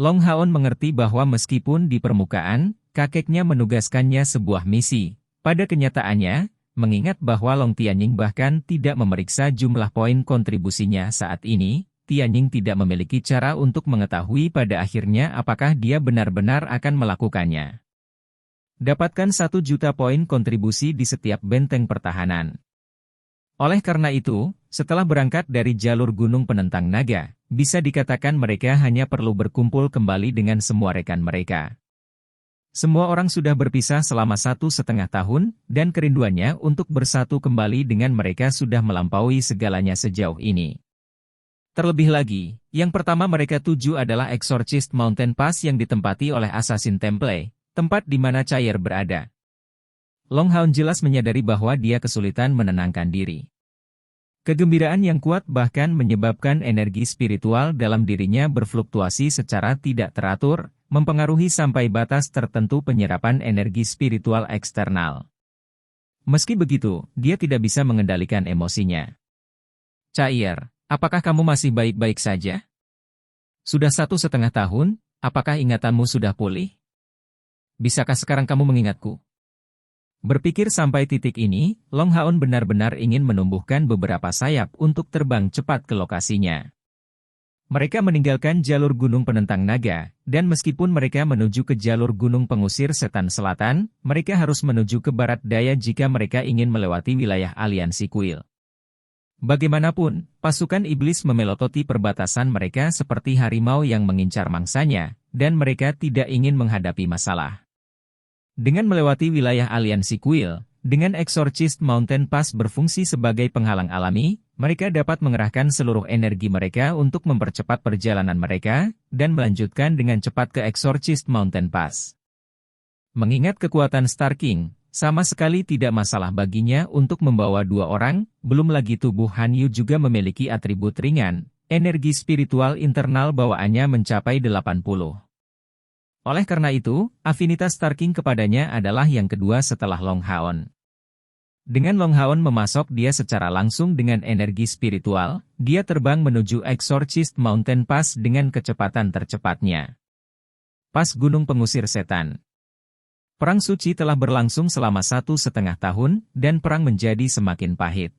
Long Haon mengerti bahwa meskipun di permukaan, kakeknya menugaskannya sebuah misi, pada kenyataannya, mengingat bahwa Long Tianying bahkan tidak memeriksa jumlah poin kontribusinya saat ini, Tianying tidak memiliki cara untuk mengetahui pada akhirnya apakah dia benar-benar akan melakukannya. Dapatkan 1 juta poin kontribusi di setiap benteng pertahanan. Oleh karena itu, setelah berangkat dari jalur Gunung Penentang Naga, bisa dikatakan mereka hanya perlu berkumpul kembali dengan semua rekan mereka. Semua orang sudah berpisah selama 1,5 tahun, dan kerinduannya untuk bersatu kembali dengan mereka sudah melampaui segalanya sejauh ini. Terlebih lagi, yang pertama mereka tuju adalah Exorcist Mountain Pass yang ditempati oleh Assassin Temple, tempat di mana Chair berada. Long Haon jelas menyadari bahwa dia kesulitan menenangkan diri. Kegembiraan yang kuat bahkan menyebabkan energi spiritual dalam dirinya berfluktuasi secara tidak teratur, mempengaruhi sampai batas tertentu penyerapan energi spiritual eksternal. Meski begitu, dia tidak bisa mengendalikan emosinya. Chair, apakah kamu masih baik-baik saja? Sudah 1,5 tahun, apakah ingatanmu sudah pulih? Bisakah sekarang kamu mengingatku? Berpikir sampai titik ini, Long Haon benar-benar ingin menumbuhkan beberapa sayap untuk terbang cepat ke lokasinya. Mereka meninggalkan jalur Gunung Penentang Naga, dan meskipun mereka menuju ke jalur Gunung Pengusir Setan Selatan, mereka harus menuju ke barat daya jika mereka ingin melewati wilayah aliansi kuil. Bagaimanapun, pasukan iblis memelototi perbatasan mereka seperti harimau yang mengincar mangsanya, dan mereka tidak ingin menghadapi masalah. Dengan melewati wilayah aliansi kuil, dengan Exorcist Mountain Pass berfungsi sebagai penghalang alami, mereka dapat mengerahkan seluruh energi mereka untuk mempercepat perjalanan mereka, dan melanjutkan dengan cepat ke Exorcist Mountain Pass. Mengingat kekuatan Star King, sama sekali tidak masalah baginya untuk membawa 2 orang, belum lagi tubuh Han Yu juga memiliki atribut ringan, energi spiritual internal bawaannya mencapai 80. Oleh karena itu, afinitas Star King kepadanya adalah yang kedua setelah Long Haon. Dengan Long Haon memasok dia secara langsung dengan energi spiritual, dia terbang menuju Exorcist Mountain Pass dengan kecepatan tercepatnya. Pas Gunung Pengusir Setan. Perang suci telah berlangsung selama 1,5 tahun, dan perang menjadi semakin pahit.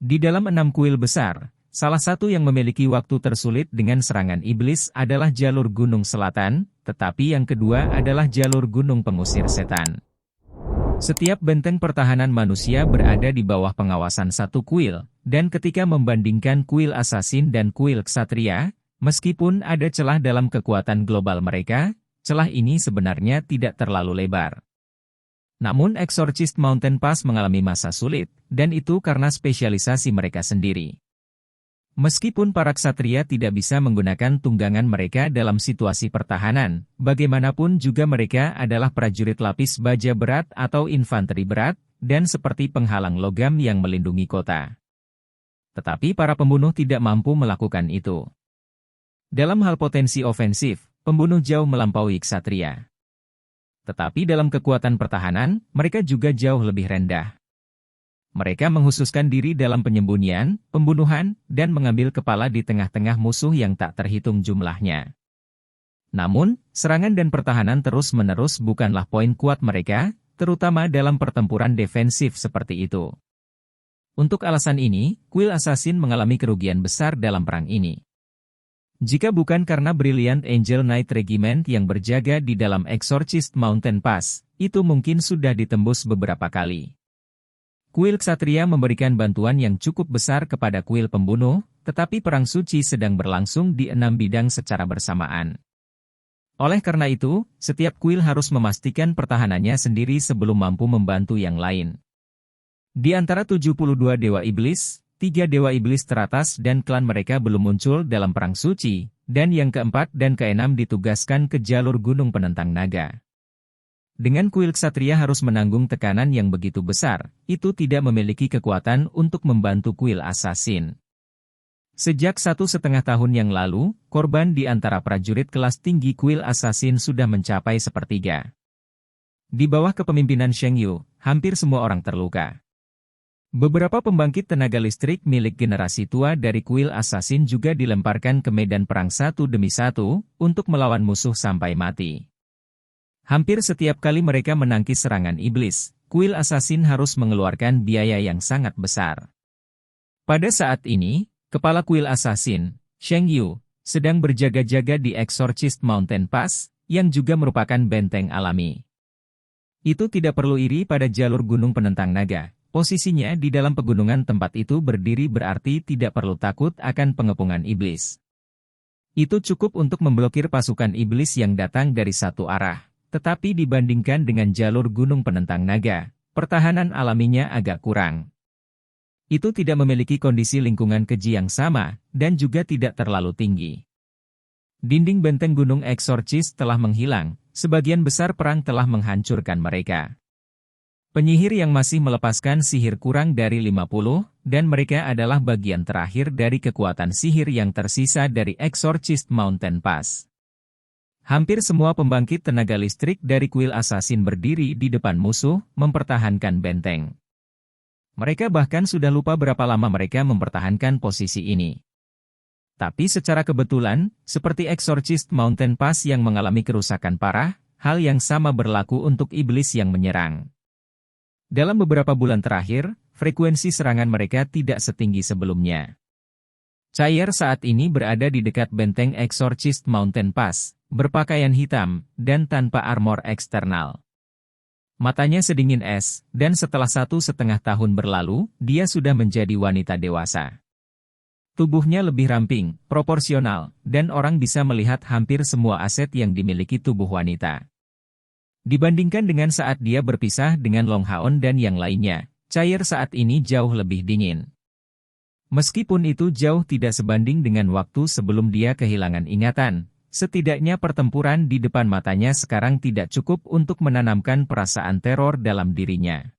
Di dalam 6 kuil besar, salah satu yang memiliki waktu tersulit dengan serangan iblis adalah jalur Gunung Selatan, tetapi yang kedua adalah jalur Gunung Pengusir Setan. Setiap benteng pertahanan manusia berada di bawah pengawasan satu kuil, dan ketika membandingkan kuil Assassin dan kuil Ksatria, meskipun ada celah dalam kekuatan global mereka, celah ini sebenarnya tidak terlalu lebar. Namun Exorcist Mountain Pass mengalami masa sulit, dan itu karena spesialisasi mereka sendiri. Meskipun para ksatria tidak bisa menggunakan tunggangan mereka dalam situasi pertahanan, bagaimanapun juga mereka adalah prajurit lapis baja berat atau infanteri berat, dan seperti penghalang logam yang melindungi kota. Tetapi para pembunuh tidak mampu melakukan itu. Dalam hal potensi ofensif, pembunuh jauh melampaui ksatria. Tetapi dalam kekuatan pertahanan, mereka juga jauh lebih rendah. Mereka menghususkan diri dalam penyembunyian, pembunuhan, dan mengambil kepala di tengah-tengah musuh yang tak terhitung jumlahnya. Namun, serangan dan pertahanan terus-menerus bukanlah poin kuat mereka, terutama dalam pertempuran defensif seperti itu. Untuk alasan ini, kuil Assassin mengalami kerugian besar dalam perang ini. Jika bukan karena Brilliant Angel Knight Regiment yang berjaga di dalam Exorcist Mountain Pass, itu mungkin sudah ditembus beberapa kali. Kuil Ksatria memberikan bantuan yang cukup besar kepada kuil pembunuh, tetapi perang suci sedang berlangsung di 6 bidang secara bersamaan. Oleh karena itu, setiap kuil harus memastikan pertahanannya sendiri sebelum mampu membantu yang lain. Di antara 72 dewa iblis, 3 dewa iblis teratas dan klan mereka belum muncul dalam perang suci, dan yang keempat dan keenam ditugaskan ke jalur gunung penentang naga. Dengan kuil ksatria harus menanggung tekanan yang begitu besar, itu tidak memiliki kekuatan untuk membantu kuil Assassin. Sejak 1,5 tahun yang lalu, korban di antara prajurit kelas tinggi kuil Assassin sudah mencapai 1/3. Di bawah kepemimpinan Sheng Yu, hampir semua orang terluka. Beberapa pembangkit tenaga listrik milik generasi tua dari kuil Assassin juga dilemparkan ke medan perang satu demi satu, untuk melawan musuh sampai mati. Hampir setiap kali mereka menangkis serangan iblis, kuil Assassin harus mengeluarkan biaya yang sangat besar. Pada saat ini, kepala kuil Assassin, Sheng Yu, sedang berjaga-jaga di Exorcist Mountain Pass, yang juga merupakan benteng alami. Itu tidak perlu iri pada jalur gunung penentang naga, posisinya di dalam pegunungan tempat itu berdiri berarti tidak perlu takut akan pengepungan iblis. Itu cukup untuk memblokir pasukan iblis yang datang dari satu arah. Tetapi dibandingkan dengan jalur gunung penentang naga, pertahanan alaminya agak kurang. Itu tidak memiliki kondisi lingkungan keji yang sama, dan juga tidak terlalu tinggi. Dinding benteng gunung Exorcist telah menghilang, sebagian besar perang telah menghancurkan mereka. Penyihir yang masih melepaskan sihir kurang dari 50, dan mereka adalah bagian terakhir dari kekuatan sihir yang tersisa dari Exorcist Mountain Pass. Hampir semua pembangkit tenaga listrik dari kuil Assassin berdiri di depan musuh, mempertahankan benteng. Mereka bahkan sudah lupa berapa lama mereka mempertahankan posisi ini. Tapi secara kebetulan, seperti Exorcist Mountain Pass yang mengalami kerusakan parah, hal yang sama berlaku untuk iblis yang menyerang. Dalam beberapa bulan terakhir, frekuensi serangan mereka tidak setinggi sebelumnya. Cair saat ini berada di dekat benteng Exorcist Mountain Pass, berpakaian hitam, dan tanpa armor eksternal. Matanya sedingin es, dan setelah 1,5 tahun berlalu, dia sudah menjadi wanita dewasa. Tubuhnya lebih ramping, proporsional, dan orang bisa melihat hampir semua aset yang dimiliki tubuh wanita. Dibandingkan dengan saat dia berpisah dengan Long Haon dan yang lainnya, Cair saat ini jauh lebih dingin. Meskipun itu jauh tidak sebanding dengan waktu sebelum dia kehilangan ingatan, setidaknya pertempuran di depan matanya sekarang tidak cukup untuk menanamkan perasaan teror dalam dirinya.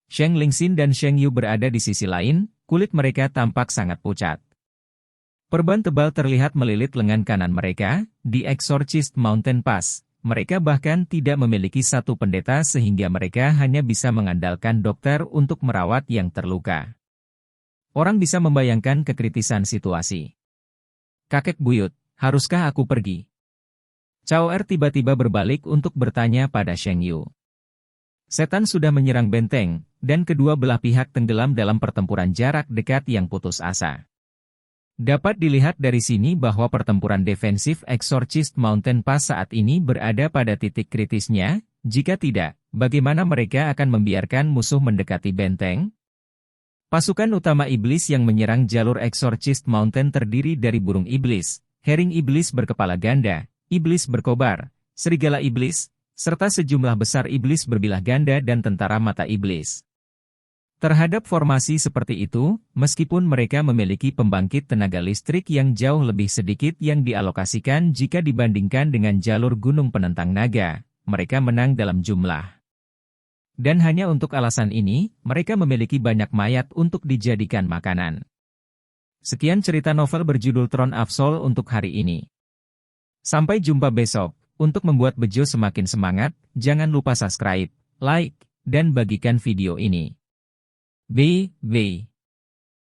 Sheng Lingxin dan Sheng Yu berada di sisi lain, kulit mereka tampak sangat pucat. Perban tebal terlihat melilit lengan kanan mereka, di Exorcist Mountain Pass, mereka bahkan tidak memiliki satu pendeta sehingga mereka hanya bisa mengandalkan dokter untuk merawat yang terluka. Orang bisa membayangkan kekritisan situasi. Kakek buyut, haruskah aku pergi? Cao Er tiba-tiba berbalik untuk bertanya pada Sheng Yu. Setan sudah menyerang benteng, dan kedua belah pihak tenggelam dalam pertempuran jarak dekat yang putus asa. Dapat dilihat dari sini bahwa pertempuran defensif Exorcist Mountain Pass saat ini berada pada titik kritisnya. Jika tidak, bagaimana mereka akan membiarkan musuh mendekati benteng? Pasukan utama iblis yang menyerang jalur Exorcist Mountain terdiri dari burung iblis, herring iblis berkepala ganda, iblis berkobar, serigala iblis, serta sejumlah besar iblis berbilah ganda dan tentara mata iblis. Terhadap formasi seperti itu, meskipun mereka memiliki pembangkit tenaga listrik yang jauh lebih sedikit yang dialokasikan jika dibandingkan dengan jalur gunung penentang naga, mereka menang dalam jumlah. Dan hanya untuk alasan ini, mereka memiliki banyak mayat untuk dijadikan makanan. Sekian cerita novel berjudul Throne of Soul untuk hari ini. Sampai jumpa besok. Untuk membuat Bejo semakin semangat, jangan lupa subscribe, like, dan bagikan video ini. B.